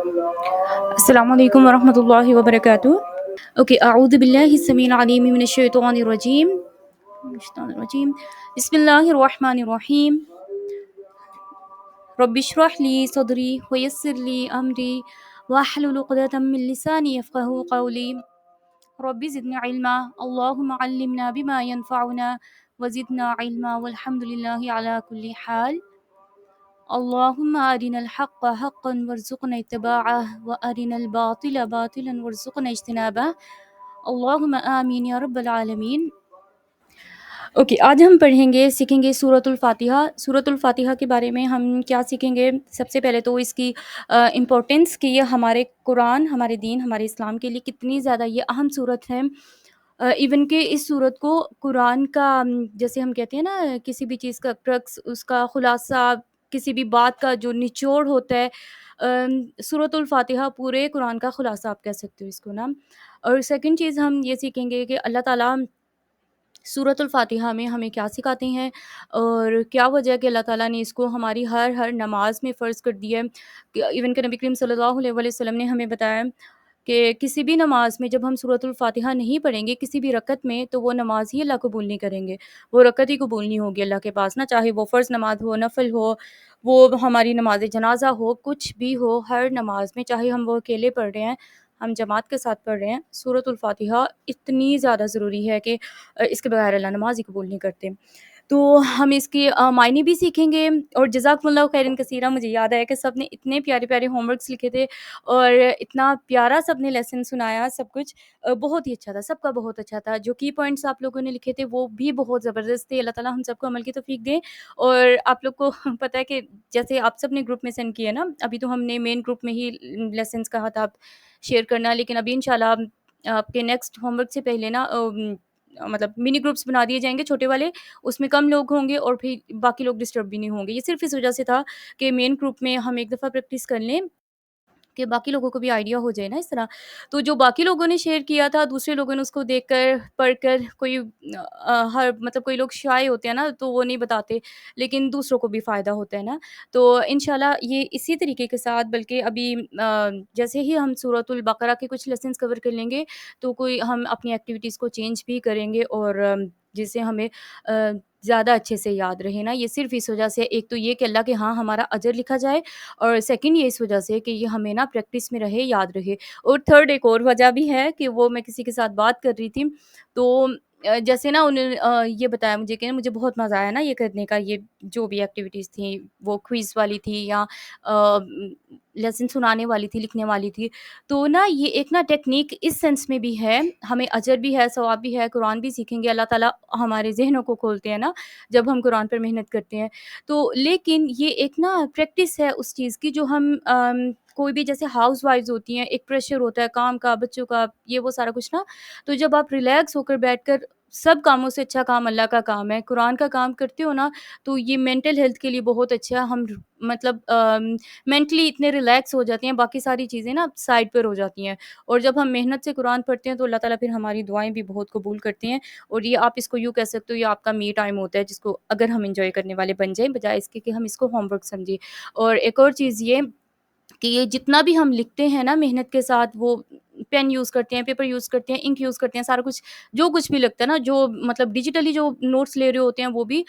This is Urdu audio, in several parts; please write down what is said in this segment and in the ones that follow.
السلام علیکم ورحمۃ اللہ وبرکاتہ. اوکے، اعوذ باللہ السمیع العلیم من الشیطان الرجیم. بسم اللہ الرحمن الرحیم. رب اشرح لی صدری ویسر لی امری واحلل عقدۃ من لسانی یفقہوا قولی. رب زدنی علما، اللہم علمنا بما ینفعنا وزدنا علما والحمد للہ علی کل حال. اللہم ارنا الحق حقا وارزقنا اتباعہ وارنا الباطل باطلا وارزقنا اجتنابہ. اللہم آمین یا رب العالمین. اوکے، آج ہم سیکھیں گے سورۃ الفاتحہ. سورۃ الفاتحہ کے بارے میں ہم کیا سیکھیں گے؟ سب سے پہلے تو اس کی امپورٹنس کہ یہ ہمارے قرآن، ہمارے دین، ہمارے اسلام کے لیے کتنی زیادہ یہ اہم صورت ہے. ایون کہ اس صورت کو قرآن کا جیسے ہم کہتے ہیں نا، کسی بھی چیز کا کرکس، اس کا خلاصہ، کسی بھی بات کا جو نچوڑ ہوتا ہے، سورۃ الفاتحہ پورے قرآن کا خلاصہ آپ کہہ سکتے ہو اس کو نا. اور سیکنڈ چیز ہم یہ سیکھیں گے کہ اللہ تعالیٰ سورۃ الفاتحہ میں ہمیں کیا سکھاتے ہیں، اور کیا وجہ ہے کہ اللہ تعالیٰ نے اس کو ہماری ہر نماز میں فرض کر دیا ہے. ایون کہ نبی کریم صلی اللہ علیہ وسلم نے ہمیں بتایا کہ کسی بھی نماز میں جب ہم سورۃ الفاتحہ نہیں پڑھیں گے کسی بھی رکعت میں، تو وہ نماز ہی اللہ قبول نہیں کریں گے، وہ رکعت ہی قبول نہیں ہوگی اللہ کے پاس نا. چاہے وہ فرض نماز ہو، نفل ہو، وہ ہماری نماز جنازہ ہو، کچھ بھی ہو، ہر نماز میں چاہے ہم وہ اکیلے پڑھ رہے ہیں، ہم جماعت کے ساتھ پڑھ رہے ہیں، سورۃ الفاتحہ اتنی زیادہ ضروری ہے کہ اس کے بغیر اللہ نماز ہی قبول نہیں کرتے. تو ہم اس کی معنی بھی سیکھیں گے. اور جزاکم اللہ خیرن کثیرہ. مجھے یاد ہے کہ سب نے اتنے پیارے پیارے ہوم ورکس لکھے تھے اور اتنا پیارا سب نے لیسن سنایا، سب کچھ بہت ہی اچھا تھا، سب کا بہت اچھا تھا. جو کی پوائنٹس آپ لوگوں نے لکھے تھے وہ بھی بہت زبردست تھے. اللہ تعالیٰ ہم سب کو عمل کی توفیق دیں. اور آپ لوگ کو پتہ ہے کہ جیسے آپ سب نے گروپ میں سینڈ کیا نا، ابھی تو ہم نے مین گروپ میں ہی لیسنس کہا تھا آپ شیئر کرنا، لیکن ابھی انشاءاللہ آپ کے نیکسٹ ہوم ورک سے پہلے نا مطلب منی گروپس بنا دیے جائیں گے چھوٹے والے، اس میں کم لوگ ہوں گے اور پھر باقی لوگ ڈسٹرب بھی نہیں ہوں گے. یہ صرف اس وجہ سے تھا کہ مین گروپ میں ہم ایک دفعہ پریکٹس کر لیں کہ باقی لوگوں کو بھی آئیڈیا ہو جائے نا اس طرح. تو جو باقی لوگوں نے شیئر کیا تھا، دوسرے لوگوں نے اس کو دیکھ کر پڑھ کر، کوئی ہر مطلب کوئی لوگ شائع ہوتے ہیں نا تو وہ نہیں بتاتے، لیکن دوسروں کو بھی فائدہ ہوتا ہے نا. تو انشاءاللہ یہ اسی طریقے کے ساتھ، بلکہ ابھی جیسے ہی ہم سورۃ البقرہ کے کچھ لیسنس کور کر لیں گے تو کوئی ہم اپنی ایکٹیویٹیز کو چینج بھی کریں گے، اور جس سے ہمیں زیادہ اچھے سے یاد رہے نا. یہ صرف اس وجہ سے، ایک تو یہ کہ اللہ کے ہاں ہمارا اجر لکھا جائے، اور سیکنڈ یہ اس وجہ سے کہ یہ ہمیں نا پریکٹس میں رہے، یاد رہے. اور تھرڈ ایک اور وجہ بھی ہے کہ وہ میں کسی کے ساتھ بات کر رہی تھی تو جیسے نا انہوں نے یہ بتایا مجھے کہ مجھے بہت مزہ آیا نا یہ کرنے کا. یہ جو بھی ایکٹیویٹیز تھیں، وہ کوئز والی تھی یا لیسن سنانے والی تھی، لکھنے والی تھی، تو نا یہ ایک نا ٹیکنیک اس سینس میں بھی ہے، ہمیں اجر بھی ہے، ثواب بھی ہے، قرآن بھی سیکھیں گے. اللہ تعالیٰ ہمارے ذہنوں کو کھولتے ہیں نا جب ہم قرآن پر محنت کرتے ہیں. تو لیکن یہ ایک نا پریکٹس ہے اس چیز کی، جو ہم کوئی بھی جیسے ہاؤس وائفز ہوتی ہیں، ایک پریشر ہوتا ہے کام کا، بچوں کا، یہ وہ سارا کچھ نا. تو جب آپ ریلیکس ہو کر بیٹھ کر، سب کاموں سے اچھا کام اللہ کا کام ہے، قرآن کا کام کرتے ہو نا، تو یہ مینٹل ہیلتھ کے لیے بہت اچھا ہے. ہم مطلب مینٹلی اتنے ریلیکس ہو جاتے ہیں، باقی ساری چیزیں نا سائڈ پر ہو جاتی ہیں. اور جب ہم محنت سے قرآن پڑھتے ہیں تو اللہ تعالیٰ پھر ہماری دعائیں بھی بہت قبول کرتے ہیں. اور یہ آپ اس کو یوں کہہ سکتے ہو، یہ آپ کا می ٹائم ہوتا ہے جس کو اگر ہم انجوائے کرنے والے بن جائیں، بجائے اس کے کہ ہم اس کو ہوم ورک سمجھیں. اور ایک اور چیز یہ کہ یہ جتنا بھی ہم لکھتے ہیں نا محنت کے ساتھ، وہ پین یوز کرتے ہیں، پیپر یوز کرتے ہیں، انک یوز کرتے ہیں، سارا کچھ جو کچھ بھی لگتا ہے نا، جو مطلب ڈیجیٹلی جو نوٹس لے رہے ہوتے ہیں، وہ بھی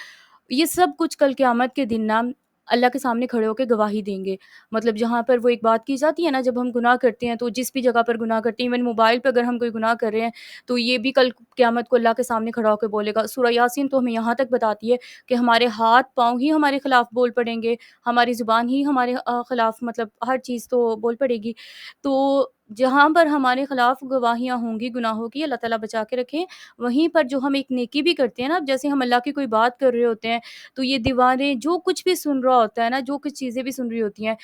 یہ سب کچھ کل قیامت کے دن نا اللہ کے سامنے کھڑے ہو کے گواہی دیں گے. مطلب جہاں پر وہ ایک بات کی جاتی ہے نا، جب ہم گناہ کرتے ہیں تو جس بھی جگہ پر گناہ کرتے ہیں، ایون موبائل پہ اگر ہم کوئی گناہ کر رہے ہیں تو یہ بھی کل قیامت کو اللہ کے سامنے کھڑا ہو کے بولے گا. سورہ یاسین تو ہمیں یہاں تک بتاتی ہے کہ ہمارے ہاتھ پاؤں ہی ہمارے خلاف بول پڑیں گے، ہماری زبان ہی ہمارے خلاف، مطلب ہر چیز تو بول پڑے گی. تو جہاں پر ہمارے خلاف گواہیاں ہوں گی گناہوں کی، اللہ تعالیٰ بچا کے رکھیں، وہیں پر جو ہم ایک نیکی بھی کرتے ہیں نا، جیسے ہم اللہ کی کوئی بات کر رہے ہوتے ہیں تو یہ دیواریں جو کچھ بھی سن رہا ہوتا ہے نا، جو کچھ چیزیں بھی سن رہی ہوتی ہیں،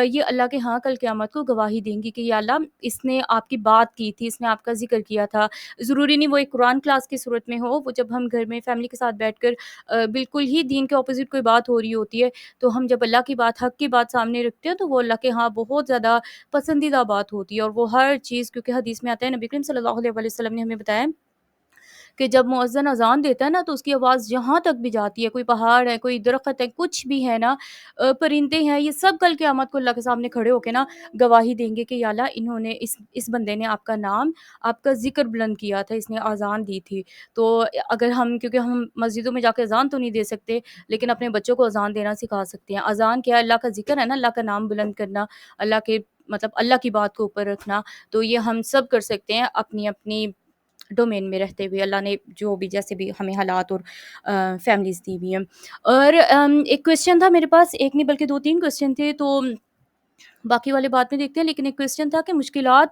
یہ اللہ کے ہاں کل قیامت کو گواہی دیں گی کہ یا اللہ اس نے آپ کی بات کی تھی، اس نے آپ کا ذکر کیا تھا. ضروری نہیں وہ ایک قرآن کلاس کی صورت میں ہو، وہ جب ہم گھر میں فیملی کے ساتھ بیٹھ کر بالکل ہی دین کے اپوزٹ کوئی بات ہو رہی ہوتی ہے، تو ہم جب اللہ کی بات، حق کی بات سامنے رکھتے ہیں تو وہ اللہ کے ہاں بہت زیادہ پسندیدہ بات ہوتی ہے. اور وہ ہر چیز، کیونکہ حدیث میں آتا ہے، نبی کریم صلی اللہ علیہ وسلم نے ہمیں بتایا کہ جب مؤذن اذان دیتا ہے نا تو اس کی آواز جہاں تک بھی جاتی ہے، کوئی پہاڑ ہے، کوئی درخت ہے، کچھ بھی ہے نا، پرندے ہیں، یہ سب کل قیامت کو اللہ کے سامنے کھڑے ہو کے نا گواہی دیں گے کہ یا اللہ انہوں نے اس بندے نے آپ کا نام، آپ کا ذکر بلند کیا تھا، اس نے اذان دی تھی۔ تو اگر ہم، کیونکہ ہم مسجدوں میں جا کے اذان تو نہیں دے سکتے، لیکن اپنے بچوں کو اذان دینا سکھا سکتے ہیں۔ اذان کیا ہے؟ اللہ کا ذکر ہے نا، اللہ کا نام بلند کرنا، اللہ کے مطلب اللہ کی بات کو اوپر رکھنا۔ تو یہ ہم سب کر سکتے ہیں اپنی اپنی ڈومین میں رہتے ہوئے، اللہ نے جو بھی جیسے بھی ہمیں حالات اور فیملیز دی ہوئی ہیں۔ اور ایک کویسچن تھا میرے پاس، ایک نہیں بلکہ 2-3 کویسچن تھے، تو باقی والے بعد میں دیکھتے ہیں، لیکن ایک کویسچن تھا کہ مشکلات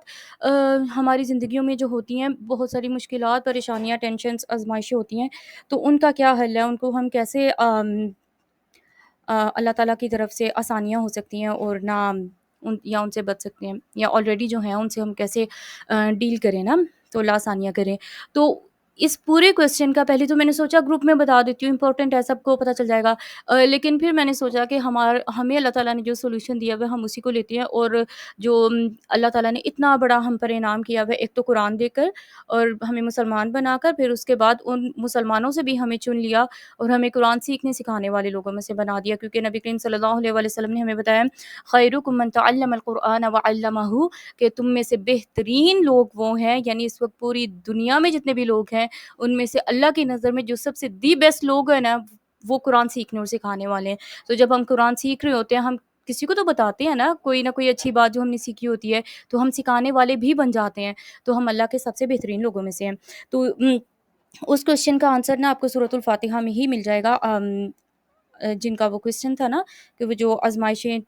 ہماری زندگیوں میں جو ہوتی ہیں، بہت ساری مشکلات، پریشانیاں، ٹینشنز، آزمائشیں ہوتی ہیں، تو ان کا کیا حل ہے؟ ان کو ہم کیسے اللہ تعالیٰ کی طرف سے آسانیاں ہو سکتی ہیں اور نہ ان سے بچ سکتے ہیں، یا آلریڈی جو ہیں ان سے ہم کیسے ڈیل کریں نا، تو اللہ آسانیاں کریں۔ تو اس پورے کویسچن کا پہلے تو میں نے سوچا گروپ میں بتا دیتی ہوں، امپورٹنٹ ہے، سب کو پتہ چل جائے گا، لیکن پھر میں نے سوچا کہ ہمیں اللہ تعالیٰ نے جو سولوشن دیا ہوا ہے ہم اسی کو لیتے ہیں، اور جو اللہ تعالیٰ نے اتنا بڑا ہم پر انعام کیا ہوا ہے، ایک تو قرآن دے کر اور ہمیں مسلمان بنا کر، پھر اس کے بعد ان مسلمانوں سے بھی ہمیں چن لیا اور ہمیں قرآن سیکھنے سکھانے والے لوگوں میں سے بنا دیا، کیونکہ نبی کریم صلی اللہ علیہ وسلم نے ہمیں بتایا خیرکم من تعلم القرآن وعلمہ، کہ تم میں سے بہترین لوگ وہ ہیں، یعنی اس وقت پوری دنیا میں جتنے بھی لوگ ہیں ان میں سے اللہ کی نظر میں جو سب سے دی بیسٹ لوگ ہیں نا، وہ قرآن سیکھنے اور سکھانے والے ہیں۔ تو جب ہم قرآن سیکھ رہے ہوتے ہیں، ہم کسی کو تو بتاتے ہیں نا کوئی اچھی بات جو ہم نے سیکھی ہوتی ہے، تو ہم سکھانے والے بھی بن جاتے ہیں، تو ہم اللہ کے سب سے بہترین لوگوں میں سے ہیں۔ تو اس کویسچن کا آنسر نا آپ کو سورۃ الفاتحہ میں ہی مل جائے گا، جن کا وہ کویسچن تھا نا کہ وہ جو آزمائشیں،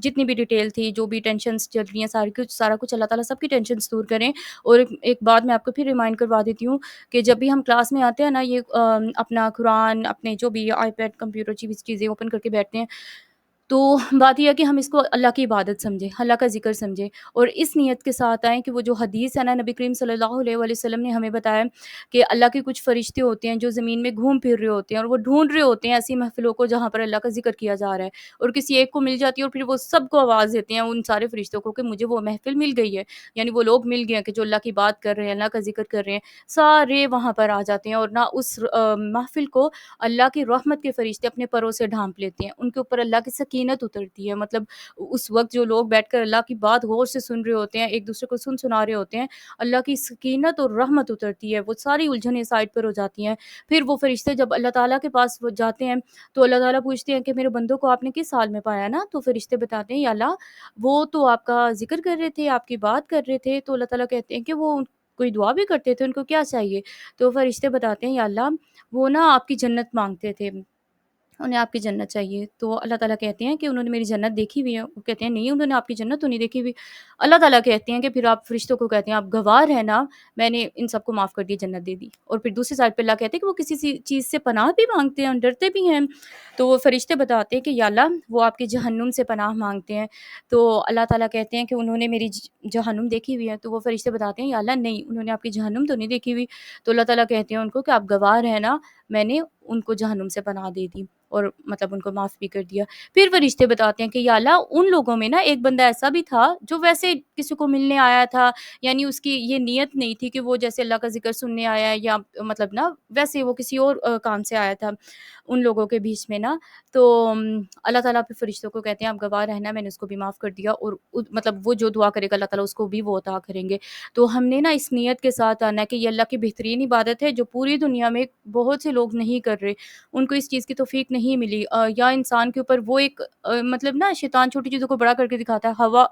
جتنی بھی ڈیٹیل تھی، جو بھی ٹینشنز چل رہی ہیں، سارا کچھ اللہ تعالیٰ سب کی ٹینشنز دور کریں۔ اور ایک بات میں آپ کو پھر ریمائنڈ کروا دیتی ہوں کہ جب بھی ہم کلاس میں آتے ہیں نا، یہ اپنا قرآن، اپنے جو بھی آئی پیڈ، کمپیوٹر، چیزیں اوپن کر کے بیٹھتے ہیں، تو بات یہ ہے کہ ہم اس کو اللہ کی عبادت سمجھیں، اللہ کا ذکر سمجھیں، اور اس نیت کے ساتھ آئیں کہ وہ جو حدیث ہے نا، نبی کریم صلی اللہ علیہ وسلم نے ہمیں بتایا کہ اللہ کے کچھ فرشتے ہوتے ہیں جو زمین میں گھوم پھر رہے ہوتے ہیں، اور وہ ڈھونڈ رہے ہوتے ہیں ایسی محفلوں کو جہاں پر اللہ کا ذکر کیا جا رہا ہے، اور کسی ایک کو مل جاتی ہے اور پھر وہ سب کو آواز دیتے ہیں، ان سارے فرشتوں کو، کہ مجھے وہ محفل مل گئی ہے، یعنی وہ لوگ مل گئے ہیں کہ جو اللہ کی بات کر رہے ہیں، اللہ کا ذکر کر رہے ہیں، سارے وہاں پر آ جاتے ہیں، اور نہ اس محفل کو اللہ کی رحمت کے فرشتے اپنے پروں سے ڈھانپ لیتے ہیں، ان کے اوپر اللہ کی سکینت اترتی ہے۔ مطلب اس وقت جو لوگ بیٹھ کر اللہ کی بات غور سے سن رہے ہوتے ہیں، ایک دوسرے کو سنا رہے ہوتے ہیں، اللہ کی سکینت اور رحمت اترتی ہے، وہ ساری الجھنیں سائڈ پر ہو جاتی ہیں۔ پھر وہ فرشتے جب اللہ تعالیٰ کے پاس وہ جاتے ہیں تو اللہ تعالیٰ پوچھتے ہیں کہ میرے بندوں کو آپ نے کس حال میں پایا نا، تو فرشتے بتاتے ہیں یا اللہ وہ تو آپ کا ذکر کر رہے تھے، آپ کی بات کر رہے تھے، تو اللہ تعالیٰ کہتے ہیں کہ وہ کوئی دعا بھی کرتے تھے، ان کو کیا چاہیے؟ تو فرشتے بتاتے ہیں یا اللہ وہ نا آپ کی جنت مانگتے تھے، انہیں آپ کی جنت چاہیے۔ تو اللہ تعالیٰ کہتے ہیں کہ انہوں نے میری جنت دیکھی ہوئی ہے؟ وہ کہتے ہیں نہیں، انہوں نے آپ کی جنت تو نہیں دیکھی ہوئی۔ اللہ تعالیٰ کہتے ہیں کہ پھر آپ فرشتوں کو کہتے ہیں آپ گواہ رہنا، میں نے ان سب کو معاف کر دی، جنت دے دی۔ اور پھر دوسری سائڈ پہ اللہ کہتے ہیں کہ وہ کسی چیز سے پناہ بھی مانگتے ہیں، ڈرتے بھی ہیں، تو وہ فرشتے بتاتے ہیں کہ یا اللہ وہ آپ کی جہنم سے پناہ مانگتے ہیں۔ تو اللہ تعالیٰ کہتے ہیں کہ انہوں نے میری جہنم دیکھی ہوئی ہے؟ تو وہ فرشتے بتاتے ہیں یا اللہ نہیں، انہوں نے آپ کی جہنم تو نہیں دیکھی ہوئی۔ تو اللہ تعالیٰ کہتے ہیں ان کو کہ آپ گواہ رہنا، میں نے ان کو جہنم سے پناہ دے دی، اور مطلب ان کو معاف بھی کر دیا۔ پھر فرشتے بتاتے ہیں کہ یا اللہ ان لوگوں میں نا ایک بندہ ایسا بھی تھا جو ویسے کسی کو ملنے آیا تھا، یعنی اس کی یہ نیت نہیں تھی کہ وہ جیسے اللہ کا ذکر سننے آیا ہے، یا مطلب نا ویسے وہ کسی اور کام سے آیا تھا ان لوگوں کے بیچ میں نا۔ تو اللہ تعالیٰ پھر فرشتوں کو کہتے ہیں آپ گواہ رہنا، میں نے اس کو بھی معاف کر دیا، اور مطلب وہ جو دعا کرے گا اللہ تعالیٰ اس کو بھی وہ عطا کریں گے۔ تو ہم نے نا اس نیت کے ساتھ آنا ہے کہ یہ اللہ کی بہترین عبادت ہے جو پوری دنیا میں بہت سے لوگ نہیں کر رہے، ان کو اس چیز کی توفیق نہیں ملی، یا انسان کے اوپر وہ ایک مطلب نا شیطان چھوٹی چیزوں کو بڑا کر کے دکھاتا ہے، ہوا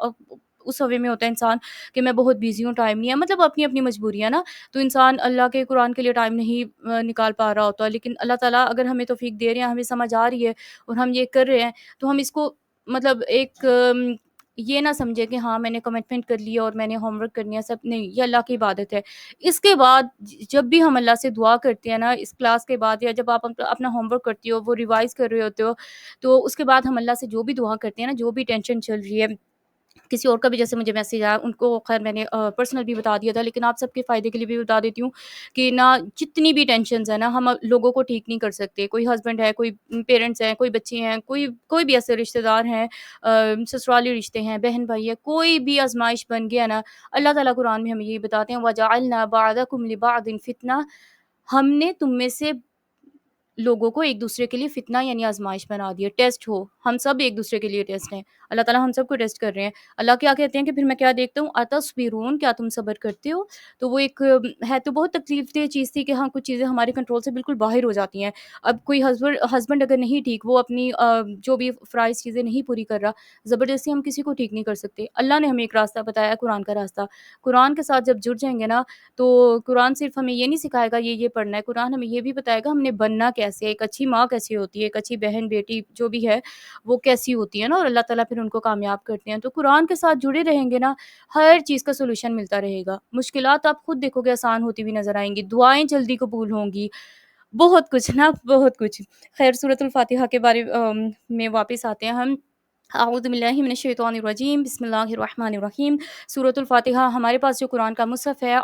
اس ہوے میں ہوتا ہے انسان کہ میں بہت بیزی ہوں، ٹائم نہیں ہے، مطلب اپنی اپنی مجبوریاں نا، تو انسان اللہ کے قرآن کے لیے ٹائم نہیں نکال پا رہا ہوتا، لیکن اللہ تعالیٰ اگر ہمیں توفیق دے رہے ہیں، ہمیں سمجھ آ رہی ہے اور ہم یہ کر رہے ہیں، تو ہم اس کو مطلب ایک یہ نہ سمجھے کہ ہاں میں نے کمٹمنٹ کر لی اور میں نے ہوم ورک کرنی ہے، سب نہیں، یہ اللہ کی عبادت ہے۔ اس کے بعد جب بھی ہم اللہ سے دعا کرتے ہیں نا، اس کلاس کے بعد یا جب آپ اپنا ہوم ورک کرتی ہو، وہ ریوائز کر رہے ہوتے ہو، تو اس کے بعد ہم اللہ سے جو بھی دعا کرتے ہیں نا، جو بھی ٹینشن چل رہی ہے، کسی اور کا بھی جیسے مجھے میسیج آیا، ان کو خیر میں نے پرسنل بھی بتا دیا تھا، لیکن آپ سب کے فائدے کے لیے بھی بتا دیتی ہوں کہ نا جتنی بھی ٹینشنز ہیں نا، ہم لوگوں کو ٹھیک نہیں کر سکتے، کوئی ہسبینڈ ہے، کوئی پیرنٹس ہیں، کوئی بچے ہیں، کوئی بھی ایسے رشتہ دار ہیں، سسرالی رشتے ہیں، بہن بھائی ہے، کوئی بھی آزمائش بن گیا نا، اللہ تعالیٰ قرآن میں ہمیں یہی بتاتے ہیں وَجَعَلْنَا بَعْضَكُمْ لِبَعْضٍ فِتْنَةً، ہم نے تم میں سے لوگوں کو ایک دوسرے کے لیے فتنہ یعنی آزمائش بنا دی ہے، ٹیسٹ ہو، ہم سب ایک دوسرے کے لیے ٹیسٹ ہیں، اللہ تعالیٰ ہم سب کو ٹیسٹ کر رہے ہیں۔ اللہ کیا کہتے ہیں کہ پھر میں کیا دیکھتا ہوں، اتصبرون، کیا تم صبر کرتے ہو؟ تو وہ ایک ہے تو بہت تکلیف دہ چیز تھی کہ ہاں کچھ چیزیں ہمارے کنٹرول سے بالکل باہر ہو جاتی ہیں۔ اب کوئی ہسبینڈ اگر نہیں ٹھیک، وہ اپنی جو بھی فرائض چیزیں نہیں پوری کر رہا، زبردستی ہم کسی کو ٹھیک نہیں کر سکتے۔ اللہ نے ہمیں ایک راستہ بتایا، قرآن کا راستہ۔ قرآن کے ساتھ جب جڑ جائیں گے نا، تو قرآن صرف ہمیں یہ نہیں سکھائے گا یہ پڑھنا ہے، قرآن ہمیں یہ بھی بتائے گا ہم نے بننا کیسے ہے، ایک اچھی ماں کیسی ہوتی ہے، ایک اچھی بہن بیٹی جو بھی ہے وہ کیسی ہوتی ہے نا، اور اللہ تعالیٰ پھر ان کو کامیاب کرتے ہیں۔ تو قرآن کے ساتھ جڑے رہیں گے نا، ہر چیز کا سولوشن ملتا رہے گا، مشکلات آپ خود دیکھو گے آسان ہوتی ہوئی نظر آئیں گی، دعائیں جلدی قبول ہوں گی، بہت کچھ نا، بہت کچھ۔ خیر، سورۃ الفاتحہ کے بارے میں واپس آتے ہیں ہم۔ اعوذ باللہ من الشیطان الرجیم، بسم اللہ الرحمن الرحیم۔ سورۃ الفاتحہ، ہمارے پاس جو قرآن کا مصحف ہے،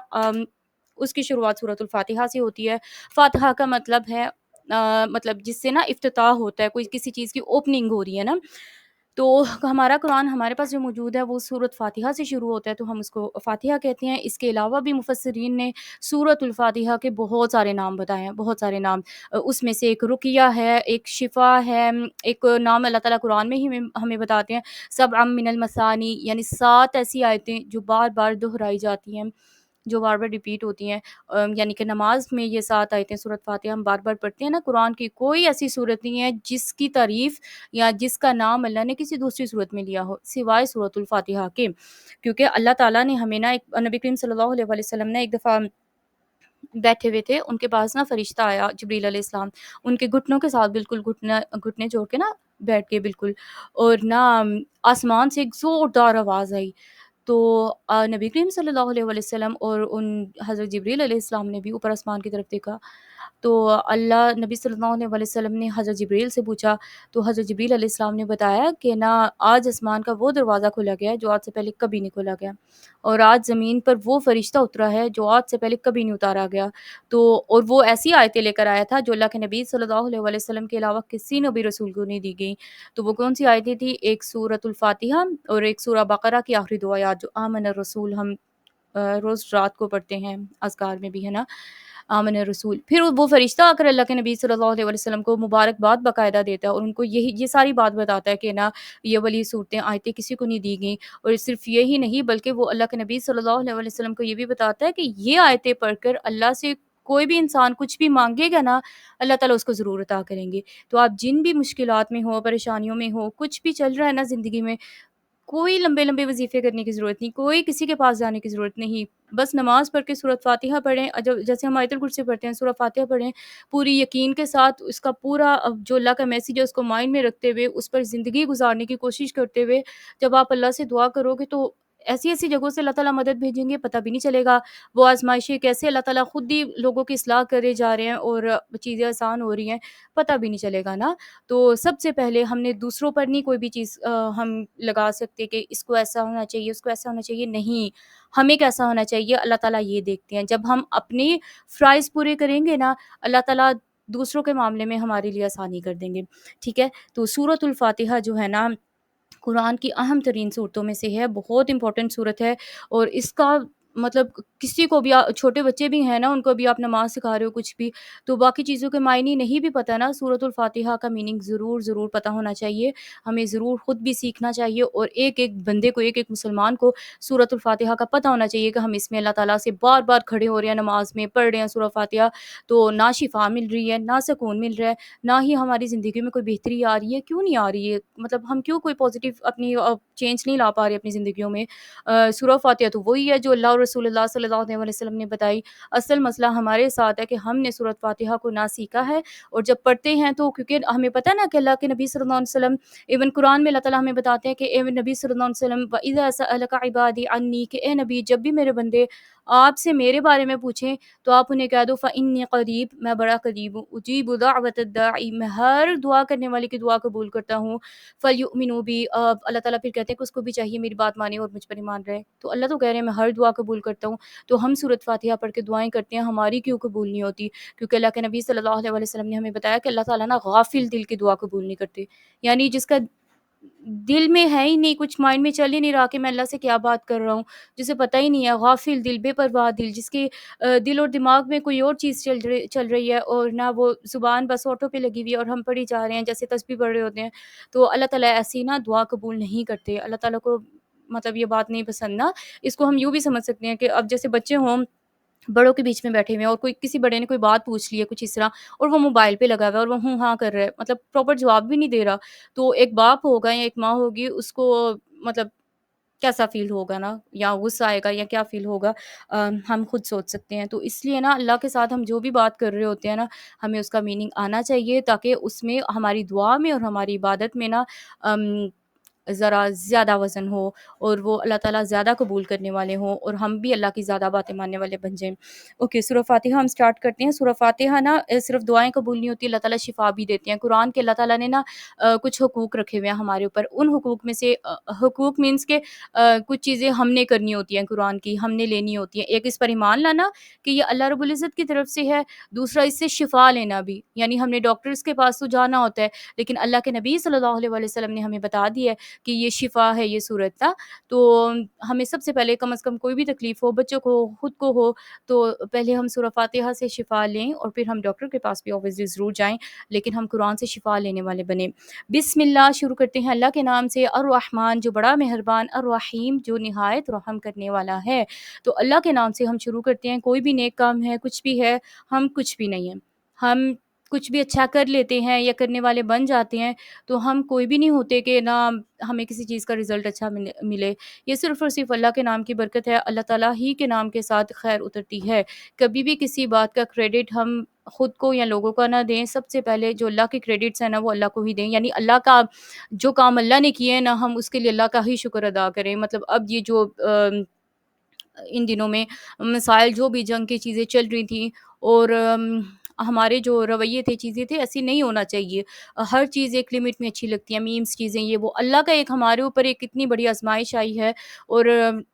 اس کی شروعات سورۃ الفاتحہ سے ہوتی ہے۔ فاتحہ کا مطلب ہے مطلب جس سے نا افتتاح ہوتا ہے، کوئی کسی چیز کی اوپننگ ہو رہی ہے نا، تو ہمارا قرآن ہمارے پاس جو موجود ہے وہ سورۃ فاتحہ سے شروع ہوتا ہے، تو ہم اس کو فاتحہ کہتے ہیں۔ اس کے علاوہ بھی مفسرین نے سورۃ الفاتحہ کے بہت سارے نام بتائے ہیں، بہت سارے نام۔ اس میں سے ایک رقیہ ہے، ایک شفا ہے، ایک نام اللہ تعالیٰ قرآن میں ہی ہمیں بتاتے ہیں، سبع من المثانی، یعنی 7 ایسی آیتیں جو بار بار دہرائی جاتی ہیں، جو بار بار ریپیٹ ہوتی ہیں۔ یعنی کہ نماز میں یہ 7 آیتیں سورۃ فاتحہ ہم بار بار پڑھتے ہیں نا۔ قرآن کی کوئی ایسی صورت نہیں ہے جس کی تعریف یا جس کا نام اللہ نے کسی دوسری صورت میں لیا ہو سوائے سورۃ الفاتحہ کے، کیونکہ اللہ تعالیٰ نے ہمیں نا، ایک نبی کریم صلی اللہ علیہ وسلم نے ایک دفعہ بیٹھے ہوئے تھے، ان کے پاس نا فرشتہ آیا، جبریل علیہ السلام، ان کے گھٹنوں کے ساتھ بالکل گھٹنے جوڑ کے نا بیٹھ کے بالکل، اور نا آسمان سے ایک زوردار آواز آئی، تو نبی کریم صلی اللہ علیہ وسلم اور ان حضرت جبریل علیہ السلام نے بھی اوپر آسمان کی طرف دیکھا، تو اللہ نبی صلی اللہ علیہ وسلم نے حضرت جبریل سے پوچھا، تو حضرت جبریل علیہ السلام نے بتایا کہ نا آج آسمان کا وہ دروازہ کھولا گیا ہے جو آج سے پہلے کبھی نہیں کھولا گیا، اور آج زمین پر وہ فرشتہ اترا ہے جو آج سے پہلے کبھی نہیں اتارا گیا، تو اور وہ ایسی آیتیں لے کر آیا تھا جو اللہ کے نبی صلی اللہ علیہ وسلم کے علاوہ کسی نبی رسول کو نہیں دی گئی۔ تو وہ کون سی آیتیں تھی؟ ایک سورۃ الفاتحہ اور ایک سورہ بقرہ کی آخری 2 آیات جو آمن الرسول، ہم روز رات کو پڑھتے ہیں اذکار میں بھی، ہے نا، آمن الرسول۔ پھر وہ فرشتہ آ کر اللہ کے نبی صلی اللہ علیہ وسلم کو مبارکباد باقاعدہ دیتا ہے، اور ان کو یہ ساری بات بتاتا ہے کہ نا یہ والی صورتیں آیتیں کسی کو نہیں دی گئیں، اور صرف یہی نہیں بلکہ وہ اللہ کے نبی صلی اللہ علیہ وسلم کو یہ بھی بتاتا ہے کہ یہ آیتیں پڑھ کر اللہ سے کوئی بھی انسان کچھ بھی مانگے گا نا، اللہ تعالیٰ اس کو ضرور عطا کریں گے۔ تو آپ جن بھی مشکلات میں ہو، پریشانیوں میں ہو، کچھ بھی چل رہا ہے نا زندگی میں، کوئی لمبے لمبے وظیفے کرنے کی ضرورت نہیں، کوئی کسی کے پاس جانے کی ضرورت نہیں، بس نماز پڑھ کے سورۃ فاتحہ پڑھیں، جیسے ہم آیت الکرسی پڑھتے ہیں، سورۃ فاتحہ پڑھیں پوری یقین کے ساتھ، اس کا پورا جو اللہ کا میسیج ہے اس کو مائنڈ میں رکھتے ہوئے، اس پر زندگی گزارنے کی کوشش کرتے ہوئے جب آپ اللہ سے دعا کرو گے تو ایسی ایسی جگہوں سے اللہ تعالیٰ مدد بھیجیں گے، پتہ بھی نہیں چلے گا وہ آزمائشیں کیسے اللہ تعالیٰ خود ہی لوگوں کی اصلاح کرے جا رہے ہیں اور چیزیں آسان ہو رہی ہیں، پتہ بھی نہیں چلے گا نا۔ تو سب سے پہلے ہم نے دوسروں پر نہیں کوئی بھی چیز ہم لگا سکتے کہ اس کو ایسا ہونا چاہیے، اس کو ایسا ہونا چاہیے، نہیں، ہمیں کیسا ہونا چاہیے اللہ تعالیٰ یہ دیکھتے ہیں۔ جب ہم اپنے فرائض پورے کریں گے نا، اللہ تعالیٰ دوسروں کے معاملے میں ہمارے لیے آسانی کر دیں گے، ٹھیک ہے۔ تو سورۃ الفاتحہ جو ہے نا قرآن کی اہم ترین صورتوں میں سے ہے، بہت امپورٹنٹ صورت ہے، اور اس کا مطلب کسی کو بھی چھوٹے بچے بھی ہیں نا، ان کو بھی آپ نماز سکھا رہے ہو کچھ بھی، تو باقی چیزوں کے معنی نہیں بھی پتہ نا، سورۃ الفاتحہ کا میننگ ضرور ضرور پتہ ہونا چاہیے، ہمیں ضرور خود بھی سیکھنا چاہیے، اور ایک ایک بندے کو، ایک ایک مسلمان کو سورۃ الفاتحہ کا پتہ ہونا چاہیے کہ ہم اس میں اللہ تعالیٰ سے بار بار کھڑے ہو رہے ہیں، نماز میں پڑھ رہے ہیں سورۃ فاتحہ، تو نہ شفا مل رہی ہے، نہ سکون مل رہا ہے، نہ ہی ہماری زندگی میں کوئی بہتری آ رہی ہے، کیوں نہیں آ رہی ہے؟ مطلب ہم کیوں کوئی پازیٹیو اپنی چینج نہیں لا پا رہے اپنی زندگیوں میں؟ سورہ فاتحہ تو وہی ہے جو اللہ اور رسول اللہ صلی اللہ علیہ وسلم نے بتائی۔ اصل مسئلہ ہمارے ساتھ ہے کہ ہم نے سورۃ فاتحہ کو نہ سیکھا ہے، اور جب پڑھتے ہیں تو کیونکہ ہمیں پتہ ہے نا کہ اللہ کے نبی صلی اللہ علیہ وسلم، ایون قرآن میں اللہ تعالیٰ ہمیں بتاتے ہیں کہ اے نبی صلی اللہ علیہ وسلم وَإِذَا سَأَلَكَ عِبَادِي عَنِّي، کہ اے نبی جب بھی میرے بندے آپ سے میرے بارے میں پوچھیں تو آپ انہیں کہہ دو فَإِنِّي قریب، میں بڑا قریب ہوں، اجیب دعوت الداعی، میں ہر دعا کرنے والے کی دعا قبول کرتا ہوں، فَلْيُؤْمِنُوا بِي، اللہ تعالیٰ پھر کہتے ہیں کہ اس کو بھی چاہیے میری بات مانے اور مجھ پر ایمان رہے، تو اللہ تو کہہ رہے ہیں میں ہر دعا قبول کرتا ہوں، تو ہم سورۃ فاتحہ پڑھ کے دعائیں کرتے ہیں، ہماری کیوں قبول نہیں ہوتی؟ کیونکہ اللہ کے نبی صلی اللہ علیہ وسلم نے ہمیں بتایا کہ اللہ تعالیٰ نا غافل دل کی دعا قبول نہیں کرتے، یعنی جس کا دل میں ہے ہی نہیں، کچھ مائنڈ میں چل ہی نہیں رہا کہ میں اللہ سے کیا بات کر رہا ہوں، جسے پتہ ہی نہیں ہے، غافل دل، بے پرواہ دل، جس کے دل اور دماغ میں کوئی اور چیز چل رہی ہے، اور نہ وہ زبان بس آٹو پہ لگی ہوئی ہے اور ہم پڑھی جا رہے ہیں جیسے تسبیح پڑھ رہے ہوتے ہیں. تو اللہ تعالیٰ ایسی نا دعا قبول نہیں کرتے. اللہ تعالیٰ کو مطلب یہ بات نہیں پسند نا. اس کو ہم یوں بھی سمجھ سکتے ہیں کہ اب جیسے بچے ہوں بڑوں کے بیچ میں بیٹھے ہوئے ہیں اور کوئی کسی بڑے نے کوئی بات پوچھ لی ہے کچھ اس طرح، اور وہ موبائل پہ لگا ہوا ہے اور وہ ہوں ہاں کر رہا ہے، مطلب پراپر جواب بھی نہیں دے رہا. تو ایک باپ ہوگا یا ایک ماں ہوگی، اس کو مطلب کیسا فیل ہوگا نا، یا غصہ آئے گا یا کیا فیل ہوگا، ہم خود سوچ سکتے ہیں. تو اس لیے نا اللہ کے ساتھ ہم جو بھی بات کر رہے ہوتے ہیں نا، ہمیں اس کا میننگ آنا چاہیے، تاکہ اس میں ہماری دعا میں اور ہماری عبادت میں نا ذرا زیادہ وزن ہو، اور وہ اللہ تعالیٰ زیادہ قبول کرنے والے ہوں، اور ہم بھی اللہ کی زیادہ باتیں ماننے والے بن جائیں. اوکے، سورہ فاتحہ ہم سٹارٹ کرتے ہیں. سورہ فاتحہ نا صرف دعائیں قبول نہیں ہوتی، اللہ تعالیٰ شفا بھی دیتے ہیں. قرآن کے اللہ تعالیٰ نے نا کچھ حقوق رکھے ہوئے ہیں ہمارے اوپر. ان حقوق میں سے حقوق مینس کہ کچھ چیزیں ہم نے کرنی ہوتی ہیں، قرآن کی ہم نے لینی ہوتی ہیں. ایک اس پر ایمان لانا کہ یہ اللہ رب العزت کی طرف سے ہے. دوسرا اس سے شفا لینا بھی، یعنی ہم نے ڈاکٹرز کے پاس تو جانا ہوتا ہے، لیکن اللہ کے نبی صلی اللہ علیہ وسلم نے ہمیں بتا دیا ہے کہ یہ شفا ہے، یہ صورت تھا. تو ہمیں سب سے پہلے کم از کم کوئی بھی تکلیف ہو، بچوں کو ہو، خود کو ہو، تو پہلے ہم سورہ فاتحہ سے شفا لیں، اور پھر ہم ڈاکٹر کے پاس بھی obviously ضرور جائیں، لیکن ہم قرآن سے شفا لینے والے بنیں. بسم اللہ، شروع کرتے ہیں اللہ کے نام سے. الرحمن جو بڑا مہربان، الرحیم جو نہایت رحم کرنے والا ہے. تو اللہ کے نام سے ہم شروع کرتے ہیں. کوئی بھی نیک کام ہے، کچھ بھی ہے، ہم کچھ بھی نہیں ہیں. ہم کچھ بھی اچھا کر لیتے ہیں یا کرنے والے بن جاتے ہیں، تو ہم کوئی بھی نہیں ہوتے کہ نہ ہمیں کسی چیز کا رزلٹ اچھا ملے. یہ صرف اور صرف اللہ کے نام کی برکت ہے. اللہ تعالیٰ ہی کے نام کے ساتھ خیر اترتی ہے. کبھی بھی کسی بات کا کریڈٹ ہم خود کو یا لوگوں کا نہ دیں. سب سے پہلے جو اللہ کے کریڈٹس ہیں نا، وہ اللہ کو ہی دیں. یعنی اللہ کا جو کام اللہ نے کیے ہیں نا، ہم اس کے لیے اللہ کا ہی شکر ادا کریں. مطلب اب یہ جو ان دنوں میں مسائل، جو بھی جنگ کی چیزیں چل رہی تھیں، اور ہمارے جو رویے تھے، چیزیں تھے، ایسی نہیں ہونا چاہیے. ہر چیز ایک لمٹ میں اچھی لگتی ہے. میمز چیزیں یہ وہ، اللہ کا ایک ہمارے اوپر ایک اتنی بڑی آزمائش آئی ہے، اور